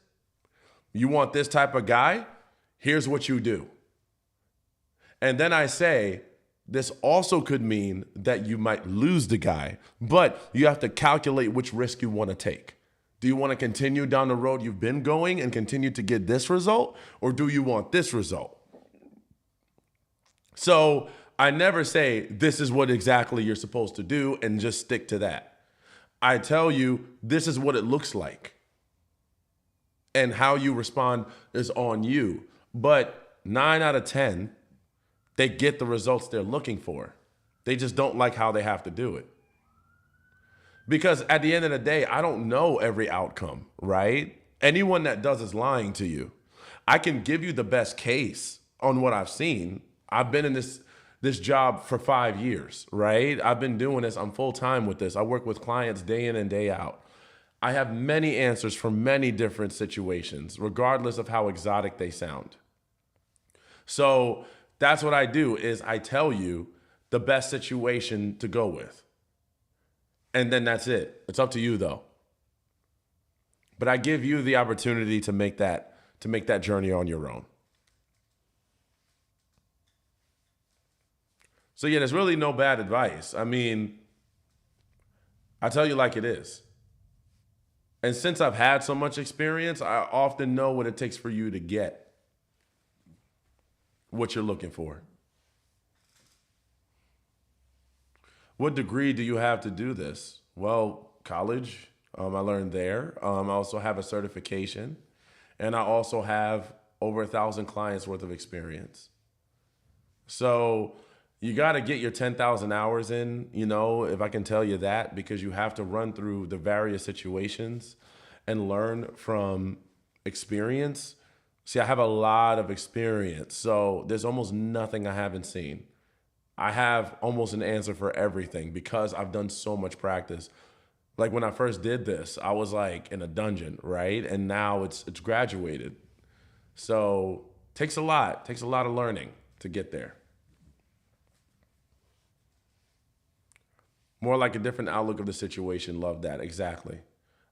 You want this type of guy? Here's what you do. And then I say, this also could mean that you might lose the guy, but you have to calculate which risk you want to take. Do you want to continue down the road you've been going and continue to get this result, or do you want this result? So I never say, this is what exactly you're supposed to do and just stick to that. I tell you, this is what it looks like. And how you respond is on you. But 9 out of 10, they get the results they're looking for. They just don't like how they have to do it. Because at the end of the day, I don't know every outcome, right? Anyone that does is lying to you. I can give you the best case on what I've seen. I've been in this job for 5 years, right? I've been doing this. I'm full time with this. I work with clients day in and day out. I have many answers for many different situations, regardless of how exotic they sound. So that's what I do is I tell you the best situation to go with. And then that's it. It's up to you though. But I give you the opportunity to make that journey on your own. So yeah, there's really no bad advice. I mean, I tell you like it is. And since I've had so much experience, I often know what it takes for you to get what you're looking for. What degree do you have to do this? Well, college. I learned there. I also have a certification, and I also have over 1,000 clients worth of experience. So you got to get your 10,000 hours in, if I can tell you that, because you have to run through the various situations and learn from experience. See, I have a lot of experience, so there's almost nothing I haven't seen. I have almost an answer for everything because I've done so much practice. Like when I first did this, I was like in a dungeon, right? And now it's graduated. So takes a lot of learning to get there. More like a different outlook of the situation. Love that. Exactly.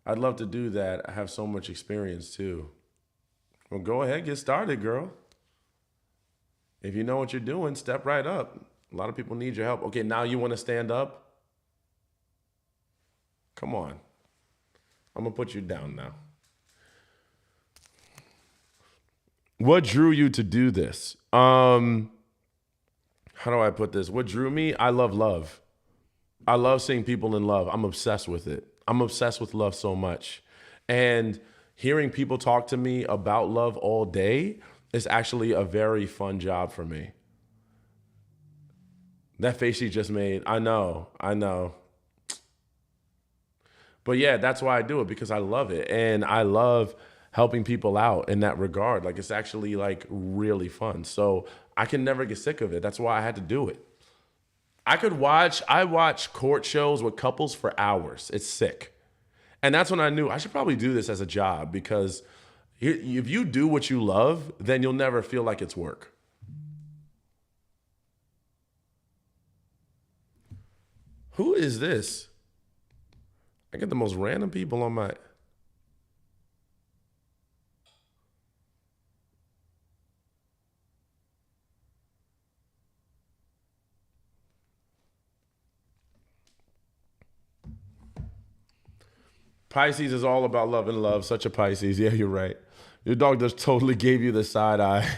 I'd love to do that. I have so much experience too. Well, go ahead, get started, girl. If you know what you're doing, step right up. A lot of people need your help. Okay, now you want to stand up? Come on. I'm going to put you down now. What drew you to do this? How do I put this? What drew me? I love love. I love seeing people in love. I'm obsessed with it. I'm obsessed with love so much. And hearing people talk to me about love all day is actually a very fun job for me. That face she just made, I know, I know. But yeah, that's why I do it because I love it. And I love helping people out in that regard. Like it's actually like really fun. So I can never get sick of it. That's why I had to do it. I watch court shows with couples for hours. It's sick. And that's when I knew I should probably do this as a job because if you do what you love, then you'll never feel like it's work. Who is this? I get the most random people on my. Pisces is all about love and love. Such a Pisces. Yeah, you're right. Your dog just totally gave you the side eye.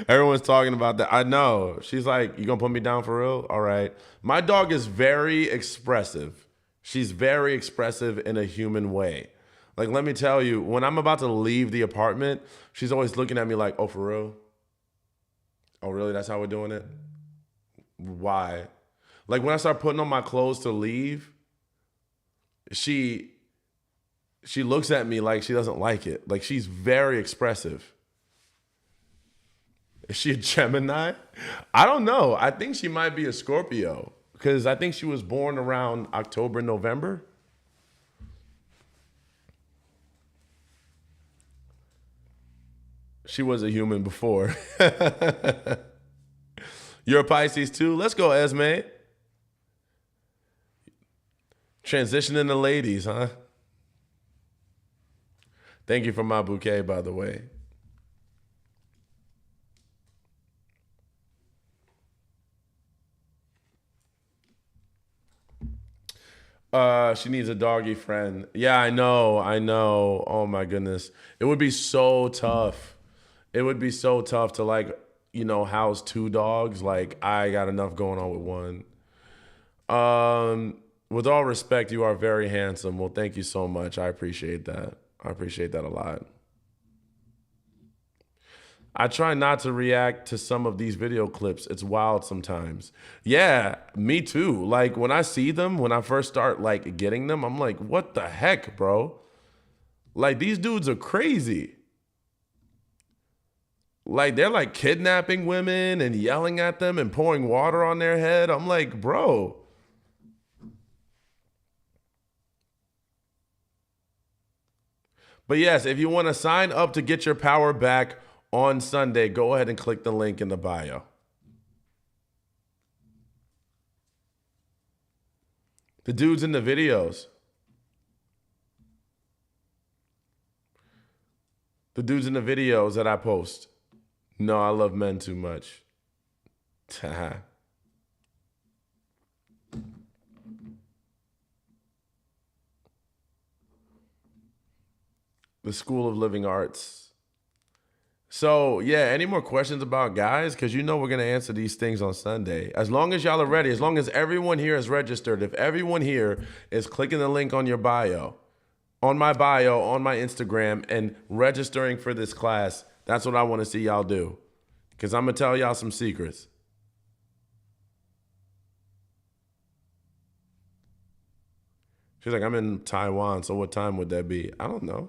Everyone's talking about that. I know. She's like, you gonna put me down for real? All right. My dog is very expressive. She's very expressive in a human way. Like, let me tell you, when I'm about to leave the apartment, she's always looking at me like, oh, for real? Oh, really? That's how we're doing it? Why? Like, when I start putting on my clothes to leave, she she looks at me like she doesn't like it. Like, she's very expressive. Is she a Gemini? I don't know. I think she might be a Scorpio because I think she was born around October, November. She was a human before. You're a Pisces too? Let's go, Esme. Transitioning to ladies, huh? Thank you for my bouquet, by the way. She needs a doggy friend. Yeah, I know. I know. Oh my goodness. It would be so tough. It would be so tough to like, house two dogs. Like I got enough going on with one. With all respect, you are very handsome. Well, thank you so much. I appreciate that. I appreciate that a lot. I try not to react to some of these video clips. It's wild sometimes. Yeah, me too. Like when I see them, when I first start like getting them, I'm like, what the heck, bro? Like these dudes are crazy. Like they're like kidnapping women and yelling at them and pouring water on their head. I'm like, bro. But yes, if you want to sign up to get your power back on Sunday, go ahead and click the link in the bio. The dudes in the videos. The dudes in the videos that I post. No, I love men too much. The School of Living Arts. So, yeah, any more questions about guys? Because we're going to answer these things on Sunday. As long as y'all are ready, as long as everyone here is registered, if everyone here is clicking the link on your bio, on my bio, on my Instagram, and registering for this class, that's what I want to see y'all do. Because I'm going to tell y'all some secrets. She's like, I'm in Taiwan, so what time would that be? I don't know.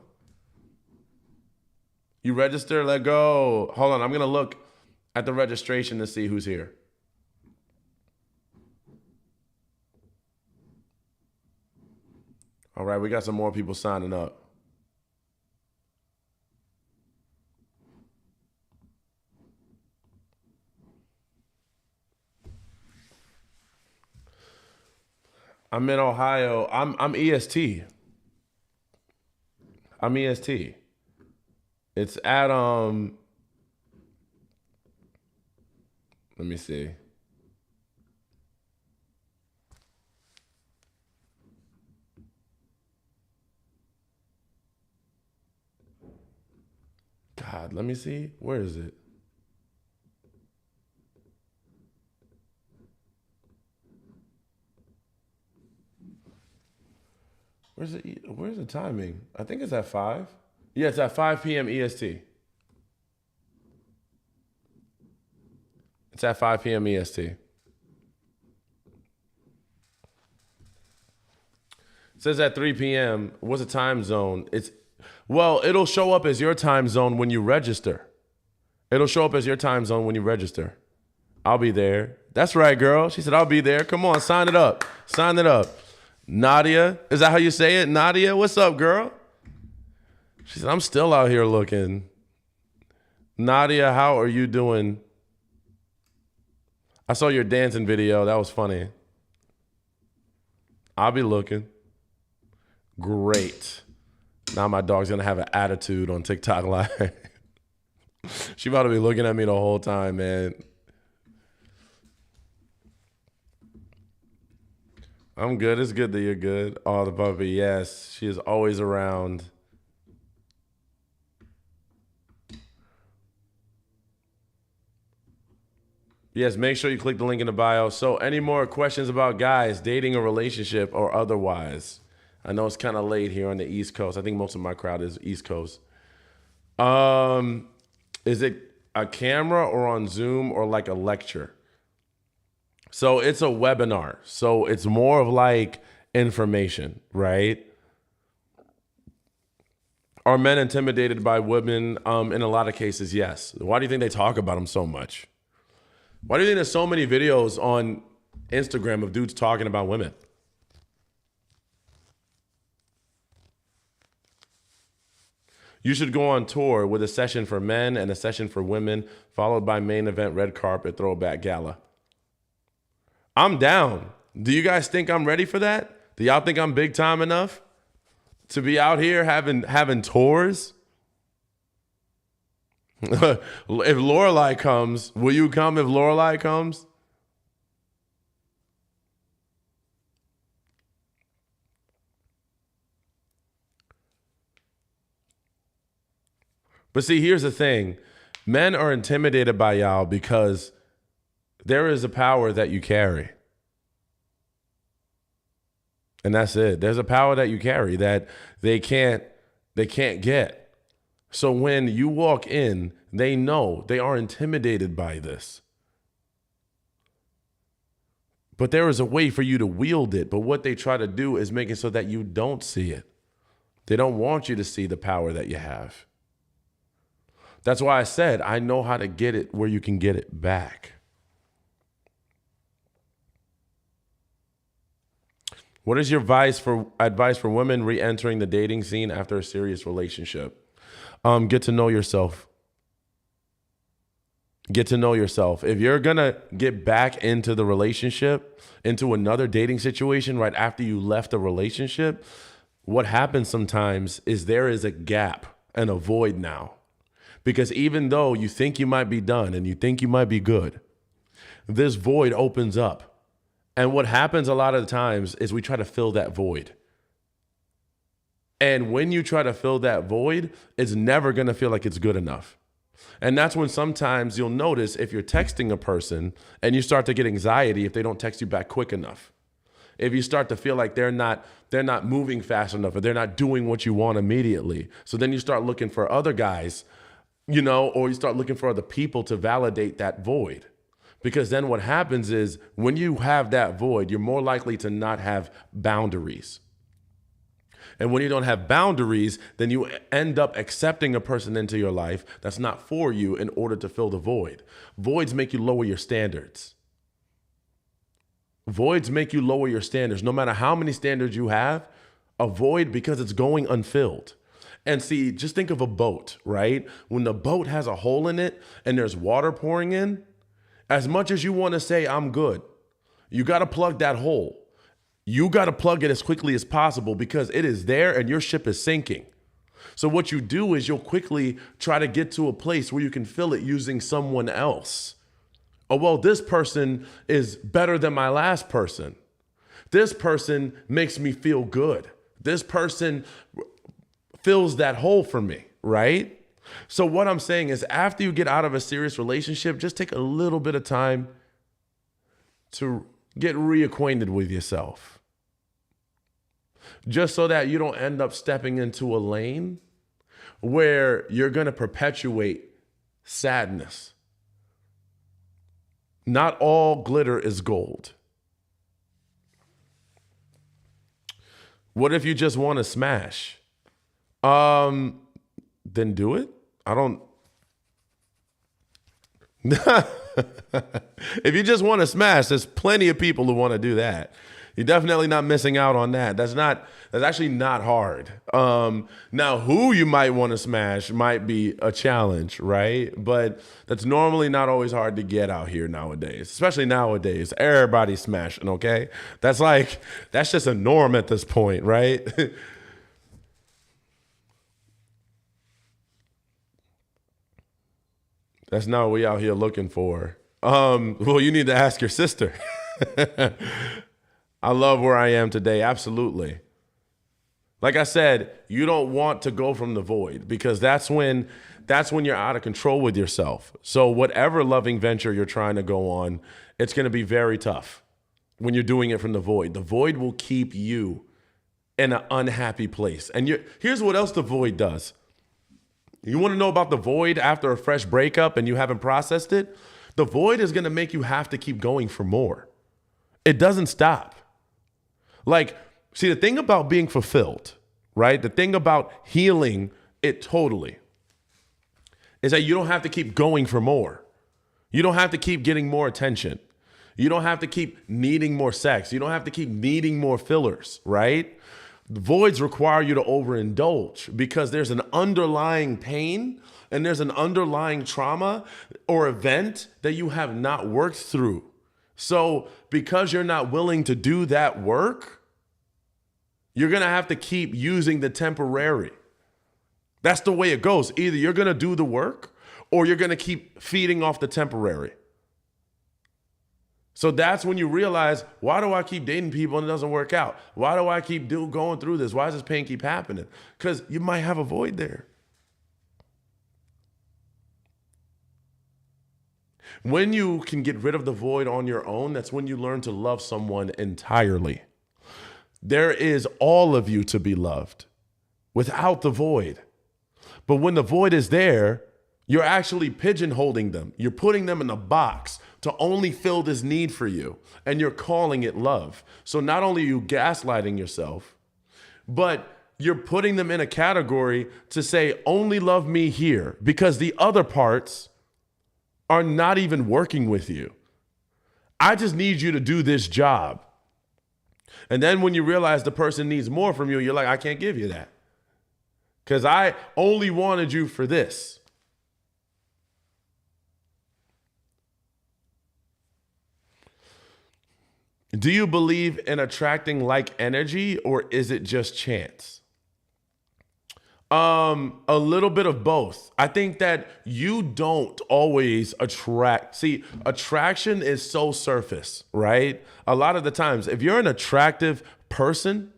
You register, let go. Hold on, I'm going to look at the registration to see who's here. All right, we got some more people signing up. I'm in Ohio. I'm EST. I'm EST. It's at let me see. God, let me see. Where is it? Where's the timing? I think it's at 5. Yeah, it's at 5 p.m. EST. It's at 5 p.m. EST. It says at 3 p.m. What's the time zone? It'll show up as your time zone when you register. It'll show up as your time zone when you register. I'll be there. That's right, girl. She said, I'll be there. Come on, sign it up. Sign it up. Nadia, is that how you say it? Nadia, what's up, girl? She said, I'm still out here looking. Nadia, how are you doing? I saw your dancing video. That was funny. I'll be looking. Great. Now my dog's going to have an attitude on TikTok Live. She about to be looking at me the whole time, man. I'm good. It's good that you're good. Oh, the puppy. Yes. She is always around. Yes, make sure you click the link in the bio. So any more questions about guys, dating a relationship or otherwise? I know it's kind of late here on the East Coast. I think most of my crowd is East Coast. Is it a camera or on Zoom or like a lecture? So it's a webinar. So it's more of like information, right? Are men intimidated by women? In a lot of cases, yes. Why do you think they talk about them so much? Why do you think there's so many videos on Instagram of dudes talking about women? You should go on tour with a session for men and a session for women, followed by main event red carpet throwback gala. I'm down. Do you guys think I'm ready for that? Do y'all think I'm big time enough to be out here having tours? If Lorelai comes, will you come if Lorelai comes? But see, here's the thing. Men are intimidated by y'all because there is a power that you carry. And that's it. There's a power that you carry that they can't get. So when you walk in, they know they are intimidated by this. But there is a way for you to wield it. But what they try to do is make it so that you don't see it. They don't want you to see the power that you have. That's why I said, I know how to get it where you can get it back. What is your advice for women re-entering the dating scene after a serious relationship? Get to know yourself. Get to know yourself. If you're going to get back into the relationship, into another dating situation right after you left a relationship, what happens sometimes is there is a gap and a void now. Because even though you think you might be done and you think you might be good, this void opens up. And what happens a lot of the times is we try to fill that void. And when you try to fill that void, it's never going to feel like it's good enough. And that's when sometimes you'll notice if you're texting a person and you start to get anxiety if they don't text you back quick enough. If you start to feel like they're not moving fast enough or they're not doing what you want immediately. So then you start looking for other guys, or you start looking for other people to validate that void. Because then what happens is when you have that void, you're more likely to not have boundaries. And when you don't have boundaries, then you end up accepting a person into your life that's not for you in order to fill the void. Voids make you lower your standards. Voids make you lower your standards. No matter how many standards you have, a void because it's going unfilled. And see, just think of a boat, right? When the boat has a hole in it and there's water pouring in, as much as you want to say, I'm good, you got to plug that hole. You got to plug it as quickly as possible because it is there and your ship is sinking. So what you do is you'll quickly try to get to a place where you can fill it using someone else. Oh, well, this person is better than my last person. This person makes me feel good. This person fills that hole for me, right? So what I'm saying is after you get out of a serious relationship, just take a little bit of time to get reacquainted with yourself. Just so that you don't end up stepping into a lane where you're going to perpetuate sadness. Not all glitter is gold. What if you just want to smash? Then do it. I don't. If you just want to smash, there's plenty of people who want to do that. You're definitely not missing out on that. That's actually not hard. Now, who you might want to smash might be a challenge, right? But that's normally not always hard to get out here nowadays, especially nowadays. Everybody's smashing, okay? That's just a norm at this point, right? That's not what we out here looking for. Well, you need to ask your sister. I love where I am today. Absolutely. Like I said, you don't want to go from the void because that's when you're out of control with yourself. So whatever loving venture you're trying to go on, it's going to be very tough when you're doing it from the void. The void will keep you in an unhappy place. And here's what else the void does. You want to know about the void after a fresh breakup and you haven't processed it? The void is going to make you have to keep going for more. It doesn't stop. Like, see, the thing about being fulfilled, right? The thing about healing it totally is that you don't have to keep going for more. You don't have to keep getting more attention. You don't have to keep needing more sex. You don't have to keep needing more fillers, right? The voids require you to overindulge because there's an underlying pain and there's an underlying trauma or event that you have not worked through. So because you're not willing to do that work, you're going to have to keep using the temporary. That's the way it goes. Either you're going to do the work or you're going to keep feeding off the temporary. So that's when you realize, why do I keep dating people and it doesn't work out? Why do I keep going through this? Why does this pain keep happening? Because you might have a void there. When you can get rid of the void on your own, that's when you learn to love someone entirely. There is all of you to be loved without the void. But when the void is there, you're actually pigeonholing them. You're putting them in a box to only fill this need for you. And you're calling it love. So not only are you gaslighting yourself, but you're putting them in a category to say, only love me here, because the other parts are not even working with you. I just need you to do this job. And then when you realize the person needs more from you, you're like, I can't give you that because I only wanted you for this. Do you believe in attracting like energy or is it just chance? A little bit of both. I think that you don't always attract. See, attraction is so surface, right? A lot of the times, if you're an attractive person,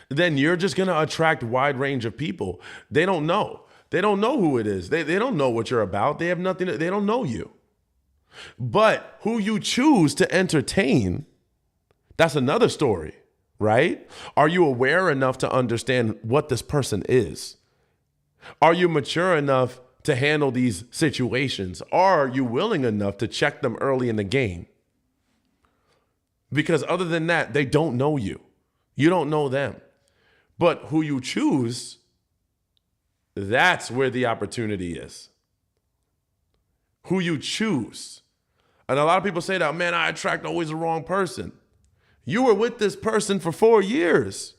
then you're just going to attract a wide range of people. They don't know. They don't know who it is. They don't know what you're about. They have nothing. They don't know you. But who you choose to entertain, that's another story. Right? Are you aware enough to understand what this person is? Are you mature enough to handle these situations? Are you willing enough to check them early in the game? Because other than that, they don't know you. You don't know them. But who you choose, that's where the opportunity is. Who you choose. And a lot of people say that, man, I attract always the wrong person. You were with this person for 4 years.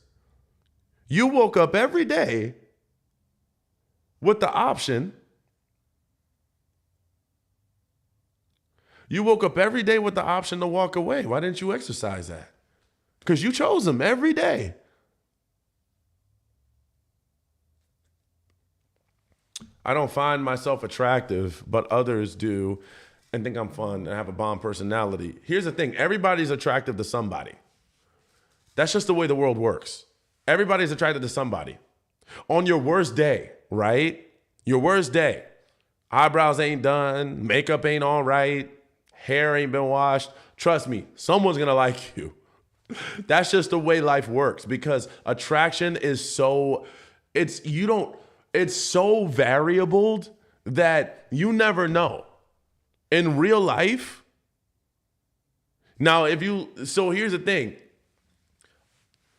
You woke up every day with the option. You woke up every day with the option to walk away. Why didn't you exercise that? Because you chose them every day. I don't find myself attractive, but others do and think I'm fun and have a bomb personality. Here's the thing. Everybody's attractive to somebody. That's just the way the world works. Everybody's attracted to somebody. On your worst day, right? Your worst day. Eyebrows ain't done, makeup ain't all right, hair ain't been washed. Trust me, someone's gonna like you. That's just the way life works because attraction is it's so variable that you never know. In real life, so here's the thing.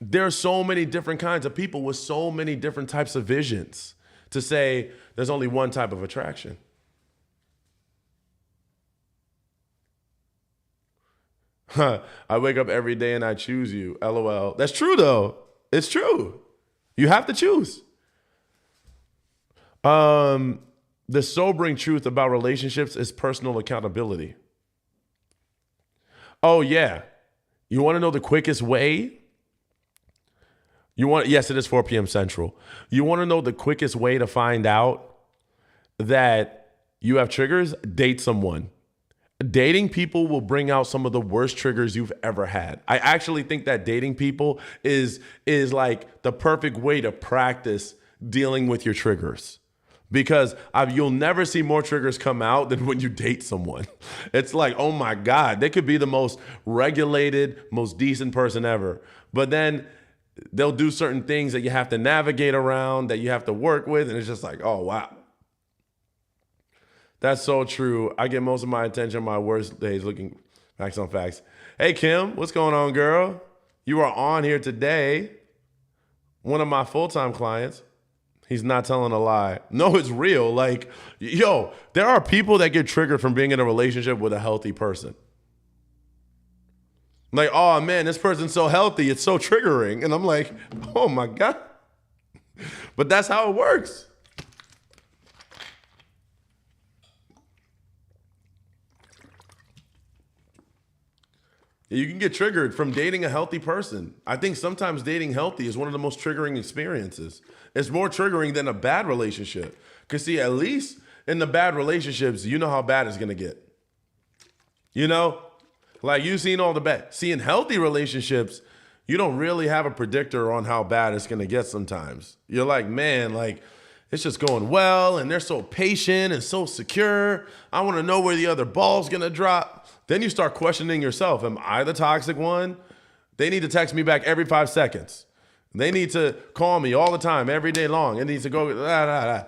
There are so many different kinds of people with so many different types of visions to say there's only one type of attraction. I wake up every day and I choose you. LOL. That's true though. It's true. You have to choose. The sobering truth about relationships is personal accountability. Oh yeah. You want to know the quickest way? Yes, it is 4 p.m. Central. You want to know the quickest way to find out that you have triggers? Date someone. Dating people will bring out some of the worst triggers you've ever had. I actually think that dating people is like the perfect way to practice dealing with your triggers. Because you'll never see more triggers come out than when you date someone. It's like, oh my God, they could be the most regulated, most decent person ever. But then they'll do certain things that you have to navigate around, that you have to work with. And it's just like, oh, wow. That's so true. I get most of my attention on my worst days looking facts on facts. Hey, Kim, what's going on, girl? You are on here today. One of my full-time clients. He's not telling a lie. No, it's real. Like, yo, there are people that get triggered from being in a relationship with a healthy person. Like, oh man, this person's so healthy, it's so triggering. And I'm like, oh my God. But that's how it works. You can get triggered from dating a healthy person. I think sometimes dating healthy is one of the most triggering experiences. It's more triggering than a bad relationship. Because see, at least in the bad relationships, you know how bad it's going to get. You know? Like you've seen all the bad. See, in healthy relationships, you don't really have a predictor on how bad it's going to get sometimes. You're like, man, like it's just going well and they're so patient and so secure. I want to know where the other ball's going to drop. Then you start questioning yourself. Am I the toxic one? They need to text me back every 5 seconds. They need to call me all the time, every day long. It needs to go, da, da, da.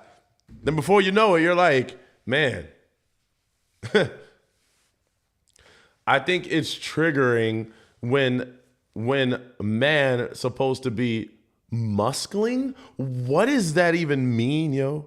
Then before you know it, you're like, man. I think it's triggering when a man is supposed to be muscling. What does that even mean, yo?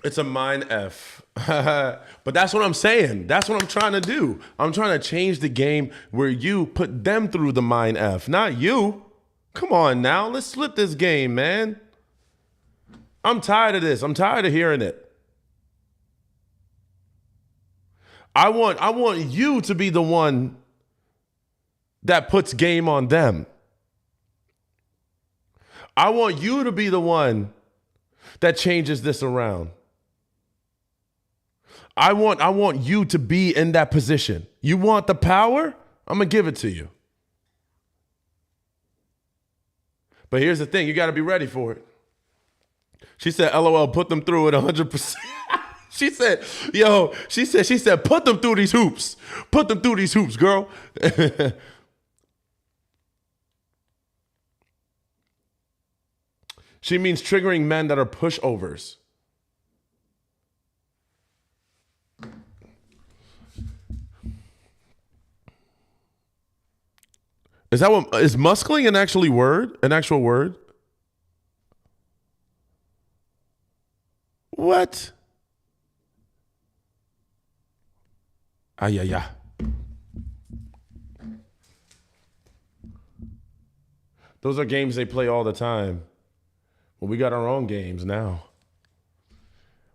It's a mind F. But that's what I'm saying. That's what I'm trying to do. I'm trying to change the game where you put them through the mind F, not you. Come on now. Let's flip this game, man. I'm tired of this. I'm tired of hearing it. I want you to be the one that puts game on them. I want you to be the one that changes this around. I want you to be in that position. You want the power? I'm going to give it to you. But here's the thing. You got to be ready for it. She said, LOL, put them through it 100%. She said, put them through these hoops. Put them through these hoops, girl. She means triggering men that are pushovers. Is muscling an actual word? What? Yeah. Those are games they play all the time. But we got our own games now.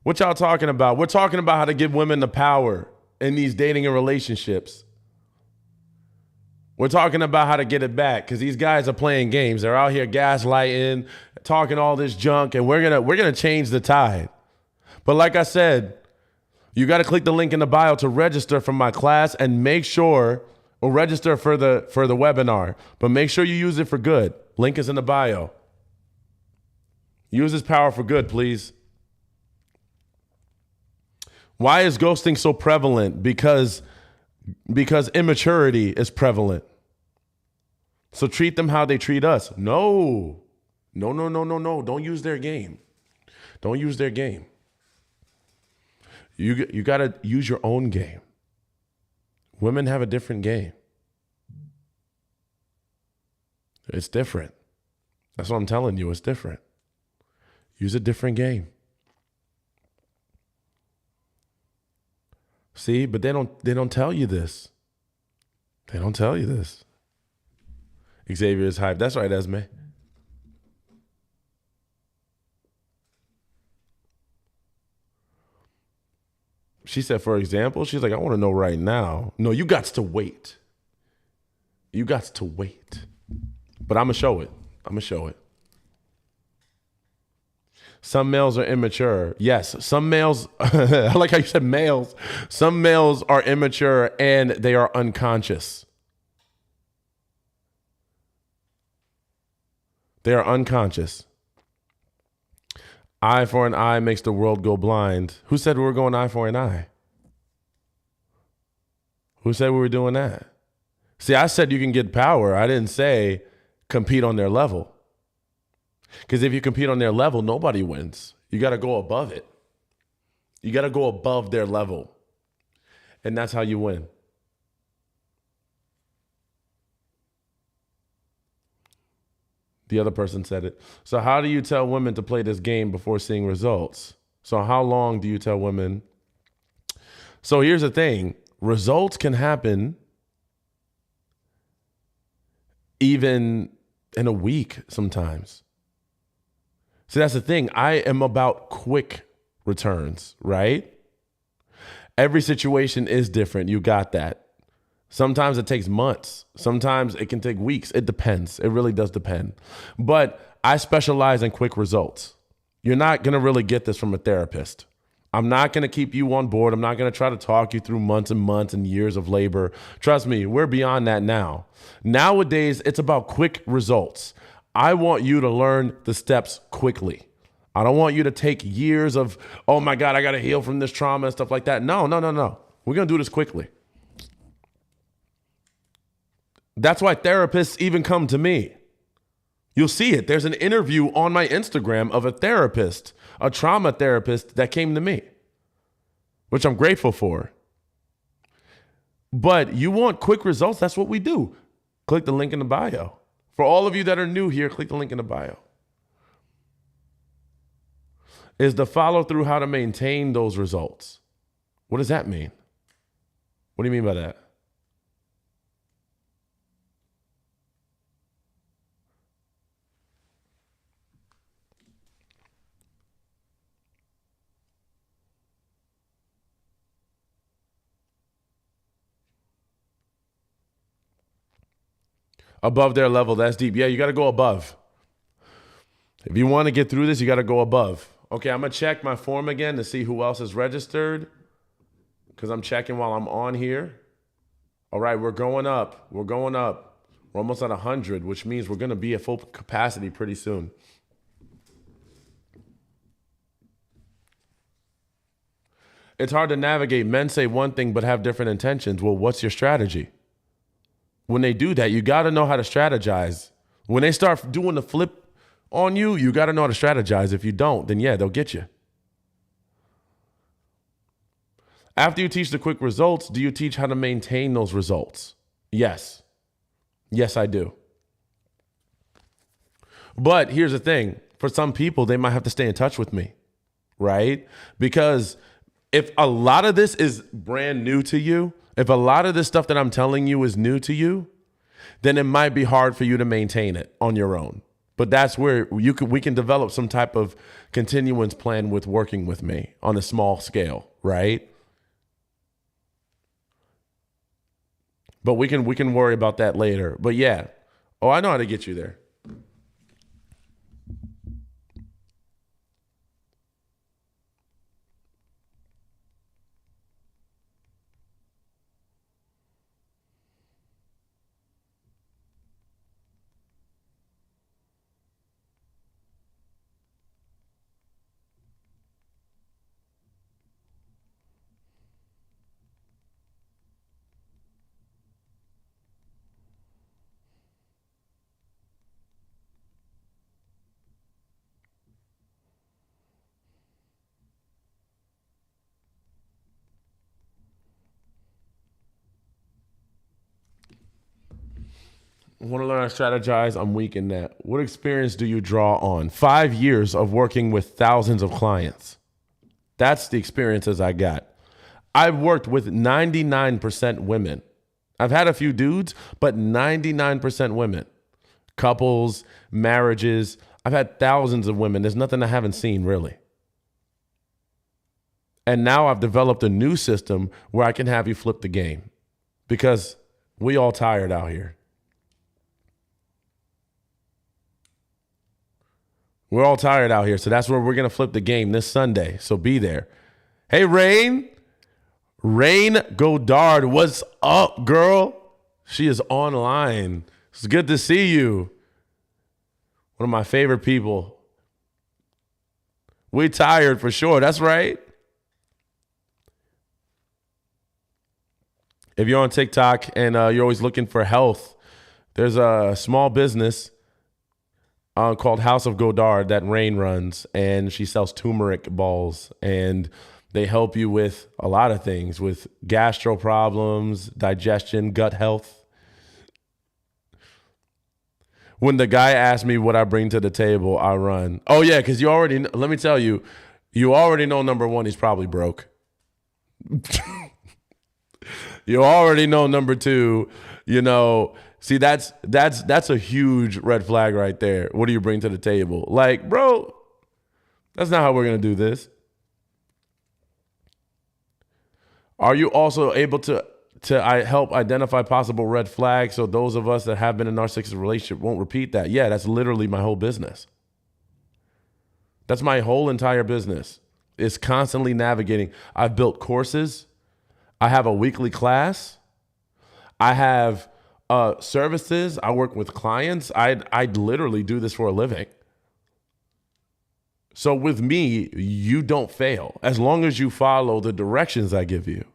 What y'all talking about? We're talking about how to give women the power in these dating and relationships. We're talking about how to get it back because these guys are playing games. They're out here gaslighting, talking all this junk, and we're gonna change the tide. But like I said, you got to click the link in the bio to register for my class and make sure, or register for the webinar. But make sure you use it for good. Link is in the bio. Use this power for good, please. Why is ghosting so prevalent? Because immaturity is prevalent. So treat them how they treat us. No. Don't use their game. Don't use their game. You got to use your own game. Women have a different game. It's different. That's what I'm telling you. It's different. Use a different game. See, but they don't tell you this. They don't tell you this. Xavier is hyped. That's right, Esme. She said, for example, she's like, I want to know right now. No, you got to wait. You got to wait. But I'm going to show it. I'm going to show it. Some males are immature. Yes, some males, I like how you said males. Some males are immature and they are unconscious. They are unconscious. Eye for an eye makes the world go blind. Who said we were going eye for an eye? Who said we were doing that? See, I said you can get power. I didn't say compete on their level. Because if you compete on their level, nobody wins. You got to go above it. You got to go above their level. And that's how you win. The other person said it. So how do you tell women to play this game before seeing results? So how long do you tell women? So here's the thing. Results can happen even in a week sometimes. See, that's the thing. I am about quick returns, right? Every situation is different. You got that. Sometimes it takes months. Sometimes it can take weeks. It depends. It really does depend. But I specialize in quick results. You're not going to really get this from a therapist. I'm not going to keep you on board. I'm not going to try to talk you through months and months and years of labor. Trust me, we're beyond that now. Nowadays, it's about quick results. I want you to learn the steps quickly. I don't want you to take years of, oh my God, I got to heal from this trauma and stuff like that. No. We're going to do this quickly. That's why therapists even come to me. You'll see it. There's an interview on my Instagram of a therapist, a trauma therapist that came to me, which I'm grateful for. But you want quick results? That's what we do. Click the link in the bio. For all of you that are new here, click the link in the bio. Is the follow through how to maintain those results? What does that mean? What do you mean by that? Above their level, that's deep. Yeah, you got to go above. If you want to get through this, you got to go above. Okay, I'm going to check my form again to see who else is registered because I'm checking while I'm on here. All right, we're going up. We're going up. We're almost at 100, which means we're going to be at full capacity pretty soon. It's hard to navigate. Men say one thing but have different intentions. Well, what's your strategy? When they do that, you got to know how to strategize. When they start doing the flip on you, you got to know how to strategize. If you don't, then yeah, they'll get you. After you teach the quick results, do you teach how to maintain those results? Yes. Yes, I do. But here's the thing. For some people, they might have to stay in touch with me, right? Because if a lot of this is brand new to you, if a lot of this stuff that I'm telling you is new to you, then it might be hard for you to maintain it on your own. But that's where we can develop some type of continuance plan with working with me on a small scale, right? But we can worry about that later. But yeah. Oh, I know how to get you there. I want to learn how to strategize. I'm weak in that. What experience do you draw on? 5 years of working with thousands of clients. That's the experiences I got. I've worked with 99% women. I've had a few dudes, but 99% women. Couples, marriages. I've had thousands of women. There's nothing I haven't seen, really. And now I've developed a new system where I can have you flip the game because we all tired out here. We're all tired out here. So that's where we're going to flip the game this Sunday. So be there. Hey, Rain Godard, what's up, girl? She is online. It's good to see you. One of my favorite people. We tired for sure. That's right. If you're on TikTok and you're always looking for health, there's a small business called House of Godard that Rain runs, and she sells turmeric balls, and they help you with a lot of things, with gastro problems, digestion, gut health. When the guy asks me what I bring to the table, I run. Oh yeah, because let me tell you, you already know number one, he's probably broke. You already know number two, see, that's a huge red flag right there. What do you bring to the table? Like, bro, that's not how we're going to do this. Are you also able to help identify possible red flags so those of us that have been in a narcissistic relationship won't repeat that? Yeah, that's literally my whole business. That's my whole entire business. It's constantly navigating. I've built courses. I have a weekly class. I have services. I work with clients. I literally do this for a living. So with me, you don't fail as long as you follow the directions I give you.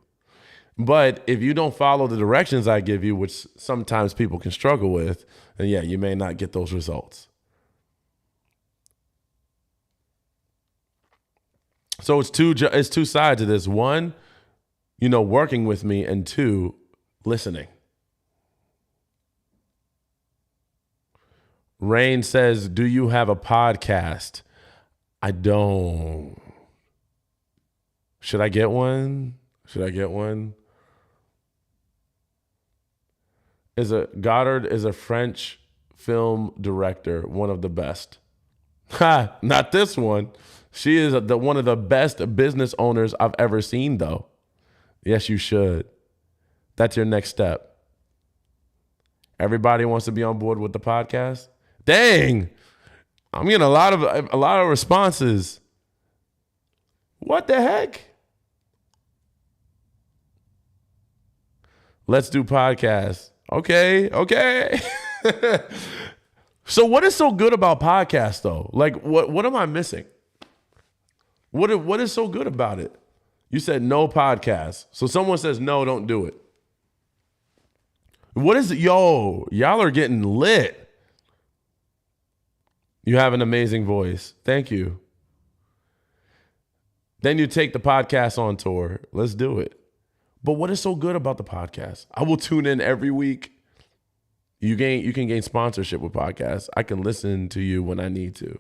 But if you don't follow the directions I give you, which sometimes people can struggle with, then yeah, you may not get those results. So it's two sides of this. One, working with me, and two, listening. Rain says, do you have a podcast? I don't. Should I get one? Godard is a French film director, one of the best. Ha, not this one. She is one of the best business owners I've ever seen, though. Yes, you should. That's your next step. Everybody wants to be on board with the podcast. Dang, I'm getting a lot of responses. What the heck? Let's do podcasts. Okay. So what is so good about podcasts, though? Like, what am I missing? What is so good about it? You said no podcast. So someone says no, don't do it. What is it? Yo, y'all are getting lit. You have an amazing voice. Thank you. Then you take the podcast on tour. Let's do it. But what is so good about the podcast? I will tune in every week. You can gain sponsorship with podcasts. I can listen to you when I need to.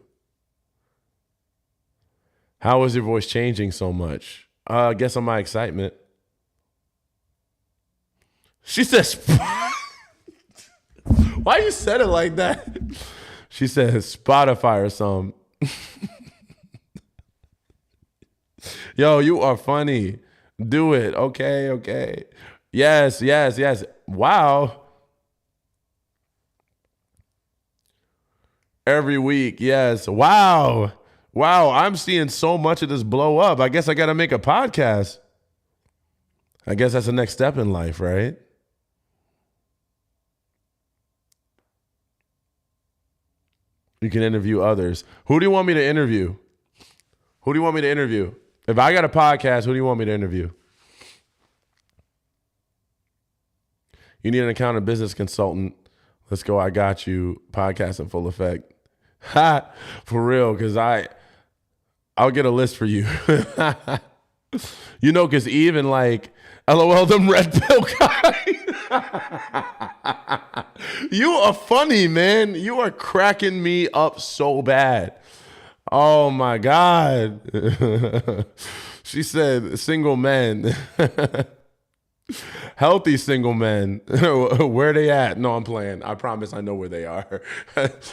How is your voice changing so much? I guess on my excitement. She says, Why you said it like that? She said Spotify or something. Yo, you are funny. Do it. Okay, okay. Yes, yes, yes. Wow. Every week, yes. Wow. Wow, I'm seeing so much of this blow up. I guess I got to make a podcast. I guess that's the next step in life, right? You can interview others. Who do you want me to interview? Who do you want me to interview? If I got a podcast, who do you want me to interview? You need an accountant business consultant. Let's go. I got you. Podcast in full effect. Ha, for real, because I'll get a list for you. You know, because even like, LOL, them red pill guys. You are funny, man. You are cracking me up so bad. Oh my God. She said single men. Healthy single men. Where they at? No, I'm playing. I promise I know where they are.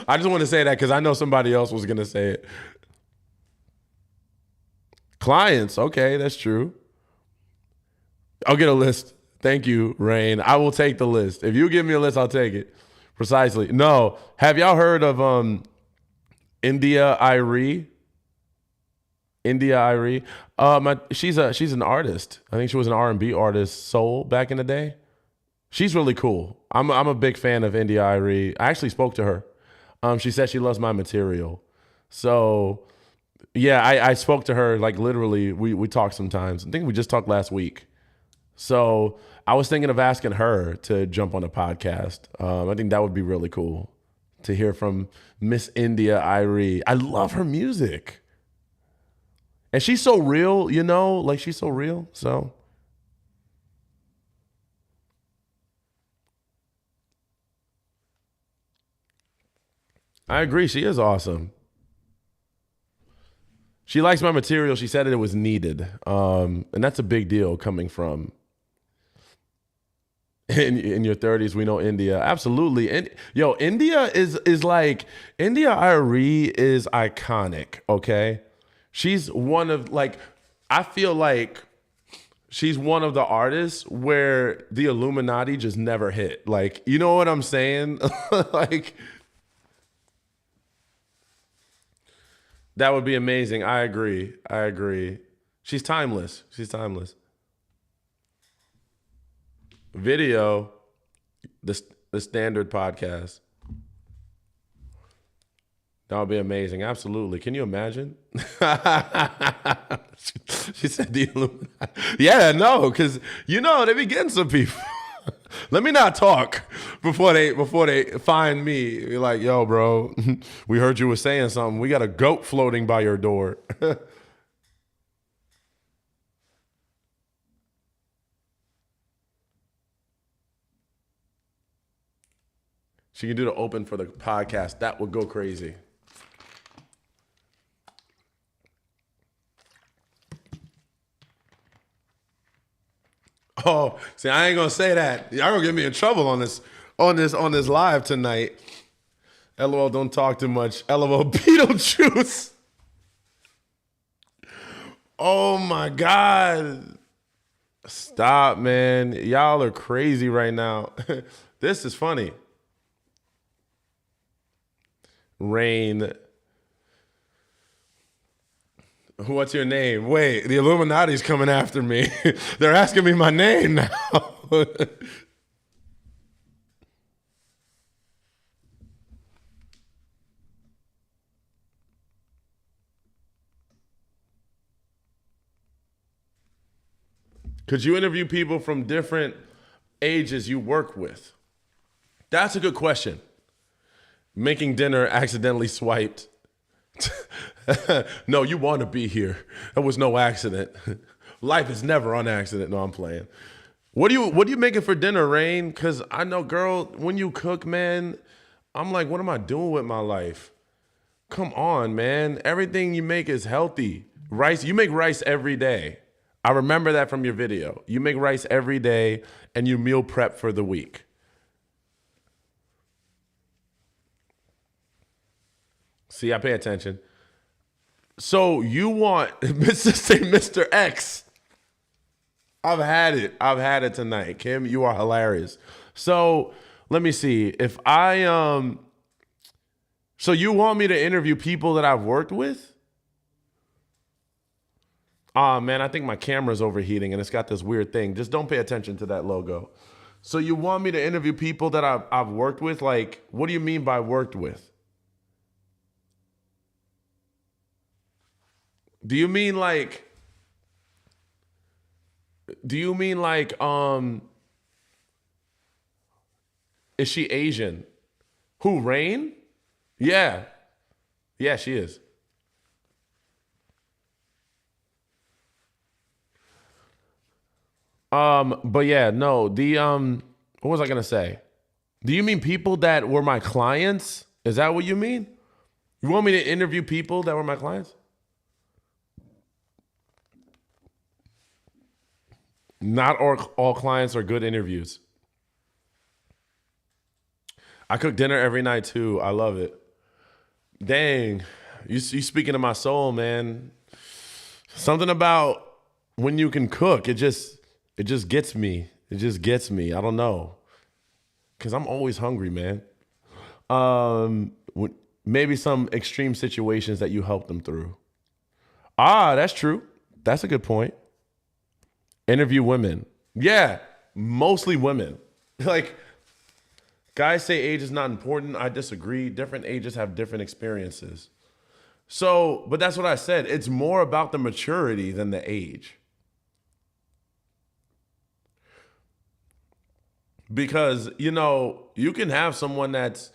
I just want to say that because I know somebody else was going to say it. Clients. Okay, that's true. I'll get a list. Thank you, Rain. I will take the list. If you give me a list, I'll take it. Precisely. No. Have y'all heard of India Irie? India Irie. She's an artist. I think she was an R&B artist, soul back in the day. She's really cool. I'm a big fan of India Irie. I actually spoke to her. She said she loves my material. So yeah, I spoke to her like literally. We talk sometimes. I think we just talked last week. So I was thinking of asking her to jump on a podcast. I think that would be really cool to hear from Miss India Irie. I love her music. And she's so real, you know, like she's so real. So I agree. She is awesome. She likes my material. She said it was needed. And that's a big deal coming from in your 30s. We know India. Absolutely. And yo, India is like, India Irie is iconic, okay? She's one of like, I feel like she's one of the artists where the Illuminati just never hit. Like, you know what I'm saying? Like, that would be amazing. I agree. I agree. She's timeless. She's timeless. Video, the standard podcast. That would be amazing. Absolutely. Can you imagine? She said the Illuminati. Yeah, no, because you know they be getting some people. Let me not talk before they find me. You're like, yo, bro, we heard you were saying something. We got a goat floating by your door. She can do the open for the podcast. That would go crazy. Oh, see, I ain't gonna say that. Y'all gonna get me in trouble on this live tonight. LOL, don't talk too much. LOL, Beetlejuice. Oh my God. Stop, man. Y'all are crazy right now. This is funny. Rain. What's your name? Wait, the Illuminati's coming after me. They're asking me my name now. Could you interview people from different ages you work with? That's a good question. Making dinner accidentally swiped. No, you want to be here. That was no accident. Life is never on accident. No, I'm playing. What are you making for dinner, Rain? Because I know, girl, when you cook, man, I'm like, what am I doing with my life? Come on, man. Everything you make is healthy. Rice, you make rice every day. I remember that from your video. You make rice every day and you meal prep for the week. See, I pay attention. So you want Mr. say Mr. X. I've had it. I've had it tonight. Kim, you are hilarious. So let me see. If I so you want me to interview people that I've worked with? Oh man, I think my camera's overheating and it's got this weird thing. Just don't pay attention to that logo. So you want me to interview people that I've worked with? Like, what do you mean by worked with? Do you mean like do you mean like is she Asian? Who, Rain? Yeah. Yeah, she is. But yeah, no, the what was I gonna say? Do you mean people that were my clients? Is that what you mean? You want me to interview people that were my clients? Not all clients are good interviews. I cook dinner every night too. I love it. Dang, you speaking to my soul, man. Something about when you can cook, it just gets me. It just gets me. I don't know, cause I'm always hungry, man. Maybe some extreme situations that you helped them through. Ah, that's true. That's a good point. Interview women. Yeah, mostly women. Like, guys say age is not important. I disagree. Different ages have different experiences. So, but that's what I said. It's more about the maturity than the age. Because, you can have someone that's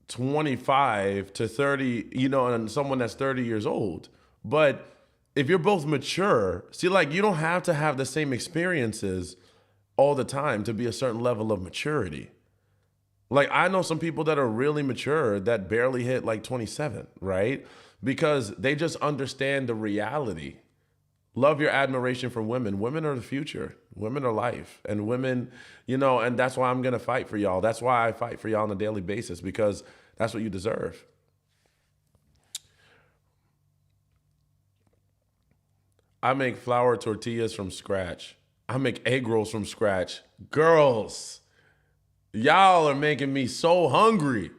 25 to 30, and someone that's 30 years old. But if you're both mature, see, like, you don't have to have the same experiences all the time to be a certain level of maturity. Like, I know some people that are really mature that barely hit like 27, right? Because they just understand the reality. Love your admiration for women. Women are the future. Women are life. And women, and that's why I'm going to fight for y'all. That's why I fight for y'all on a daily basis, because that's what you deserve. I make flour tortillas from scratch. I make egg rolls from scratch. Girls, y'all are making me so hungry.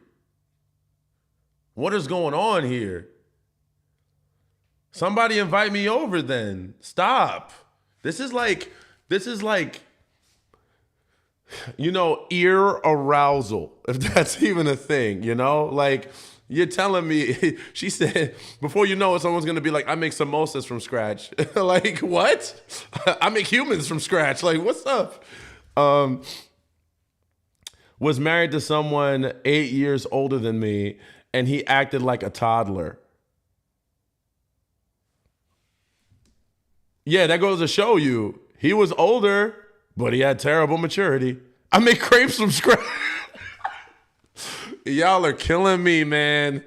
What is going on here? Somebody invite me over then. Stop. This is like, ear arousal, if that's even a thing, Like, you're telling me, she said, before you know it, someone's gonna be like, I make samosas from scratch. Like, what? I make humans from scratch. Like, what's up? Was married to someone 8 years older than me, and he acted like a toddler. Yeah, that goes to show you he was older, but he had terrible maturity. I make crepes from scratch. Y'all are killing me, man.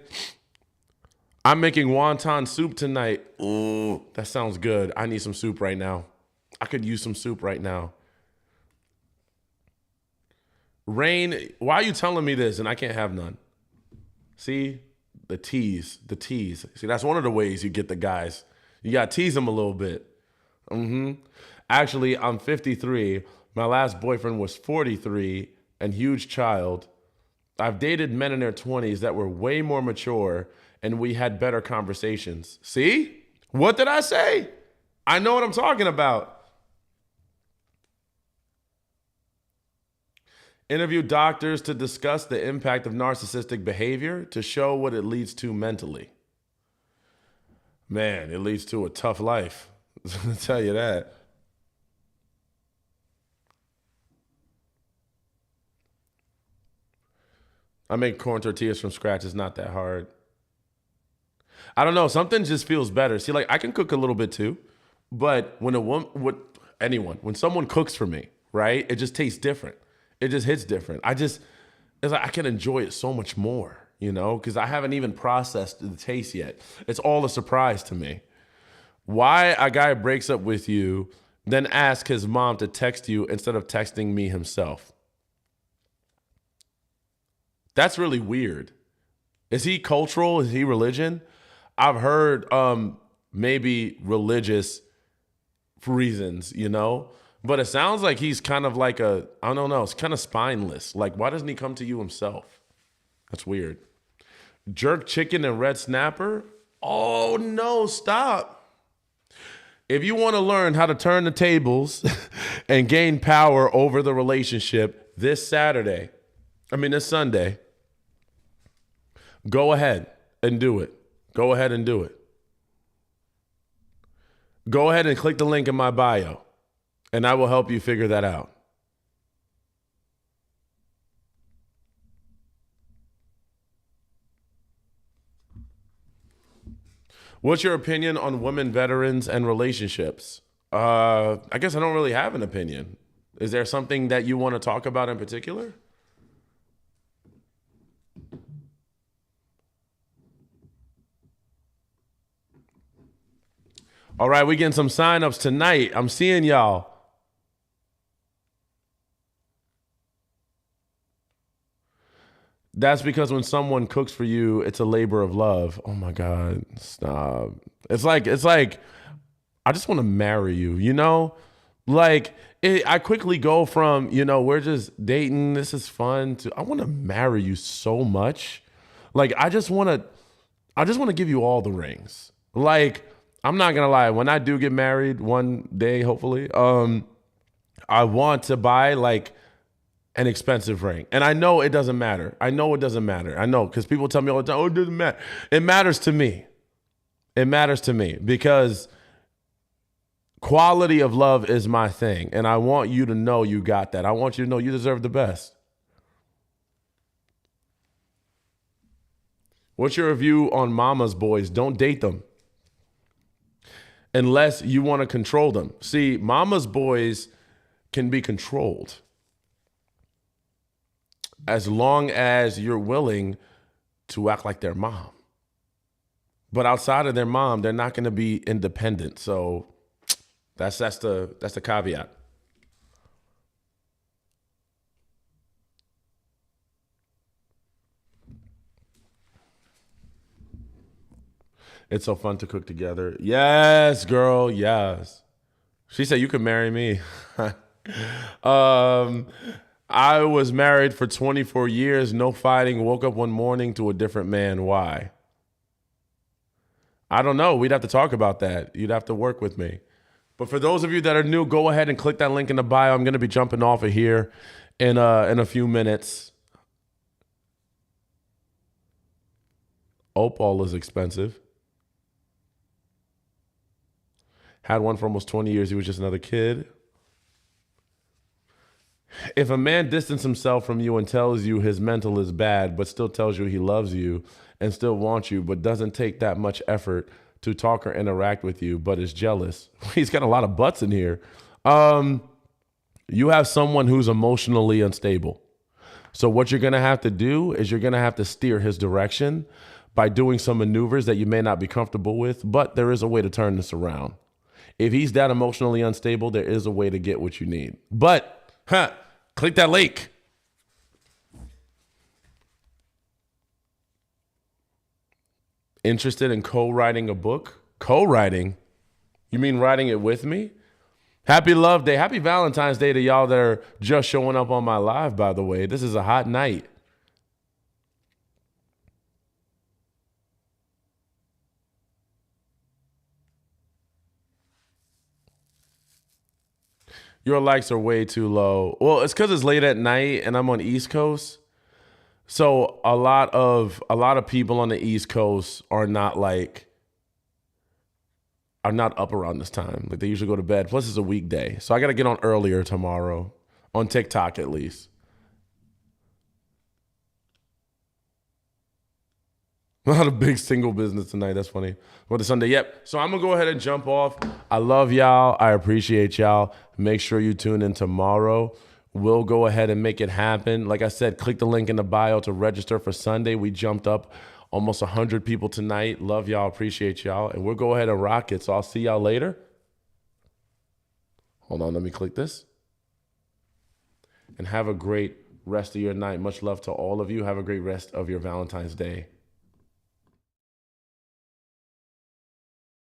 I'm making wonton soup tonight. Ooh, that sounds good. I need some soup right now. I could use some soup right now. Rain, why are you telling me this and I can't have none? See? The tease. See, that's one of the ways you get the guys. You got to tease them a little bit. Actually, I'm 53. My last boyfriend was 43 and huge child. I've dated men in their 20s that were way more mature and we had better conversations. See? What did I say? I know what I'm talking about. Interview doctors to discuss the impact of narcissistic behavior to show what it leads to mentally. Man, it leads to a tough life. I'll tell you that. I make corn tortillas from scratch. It's not that hard. I don't know. Something just feels better. See, like, I can cook a little bit too, but when a woman, when someone cooks for me, right, it just tastes different. It just hits different. It's like I can enjoy it so much more, because I haven't even processed the taste yet. It's all a surprise to me. Why a guy breaks up with you, then asks his mom to text you instead of texting me himself. That's really weird. Is he cultural? Is he religion? I've heard maybe religious reasons, you know? But it sounds like he's kind of like I don't know, it's kind of spineless. Like, why doesn't he come to you himself? That's weird. Jerk chicken and red snapper? Oh, no, stop. If you want to learn how to turn the tables and gain power over the relationship this Sunday, go ahead and do it. Go ahead and do it. Go ahead and click the link in my bio, and I will help you figure that out. What's your opinion on women veterans and relationships? I guess I don't really have an opinion. Is there something that you want to talk about in particular? All right, we getting some signups tonight. I'm seeing y'all. That's because when someone cooks for you, it's a labor of love. Oh my God, stop. It's like I just want to marry you, you know? I quickly go from, we're just dating, this is fun, to I want to marry you so much. Like I just want to give you all the rings. Like, I'm not gonna lie, when I do get married one day, hopefully, I want to buy like an expensive ring. And I know it doesn't matter. I know because people tell me all the time, oh, it doesn't matter. It matters to me. It matters to me because quality of love is my thing. And I want you to know you got that. I want you to know you deserve the best. What's your review on mama's boys? Don't date them unless you want to control them. See, mama's boys can be controlled as long as you're willing to act like their mom. But outside of their mom, they're not going to be independent. So that's the caveat. It's so fun to cook together. Yes, girl. Yes. She said you could marry me. I was married for 24 years, no fighting, woke up one morning to a different man. Why? I don't know. We'd have to talk about that. You'd have to work with me. But for those of you that are new, go ahead and click that link in the bio. I'm going to be jumping off of here in a few minutes. Opal is expensive. Had one for almost 20 years. He was just another kid. If a man distances himself from you and tells you his mental is bad, but still tells you he loves you and still wants you, but doesn't take that much effort to talk or interact with you, but is jealous. He's got a lot of butts in here. You have someone who's emotionally unstable. So what you're going to have to do is you're going to have to steer his direction by doing some maneuvers that you may not be comfortable with, but there is a way to turn this around. If he's that emotionally unstable, there is a way to get what you need. But, click that link. Interested in co-writing a book? Co-writing? You mean writing it with me? Happy Love Day. Happy Valentine's Day to y'all that are just showing up on my live, by the way. This is a hot night. Your likes are way too low. Well, it's because it's late at night and I'm on East Coast. So a lot of people on the East Coast are not up around this time. Like they usually go to bed. Plus it's a weekday. So I got to get on earlier tomorrow on TikTok at least. Not a big single business tonight. That's funny. What the Sunday? Yep. So I'm going to go ahead and jump off. I love y'all. I appreciate y'all. Make sure you tune in tomorrow. We'll go ahead and make it happen. Like I said, click the link in the bio to register for Sunday. We jumped up almost 100 people tonight. Love y'all. Appreciate y'all. And we'll go ahead and rock it. So I'll see y'all later. Hold on. Let me click this. And have a great rest of your night. Much love to all of you. Have a great rest of your Valentine's Day.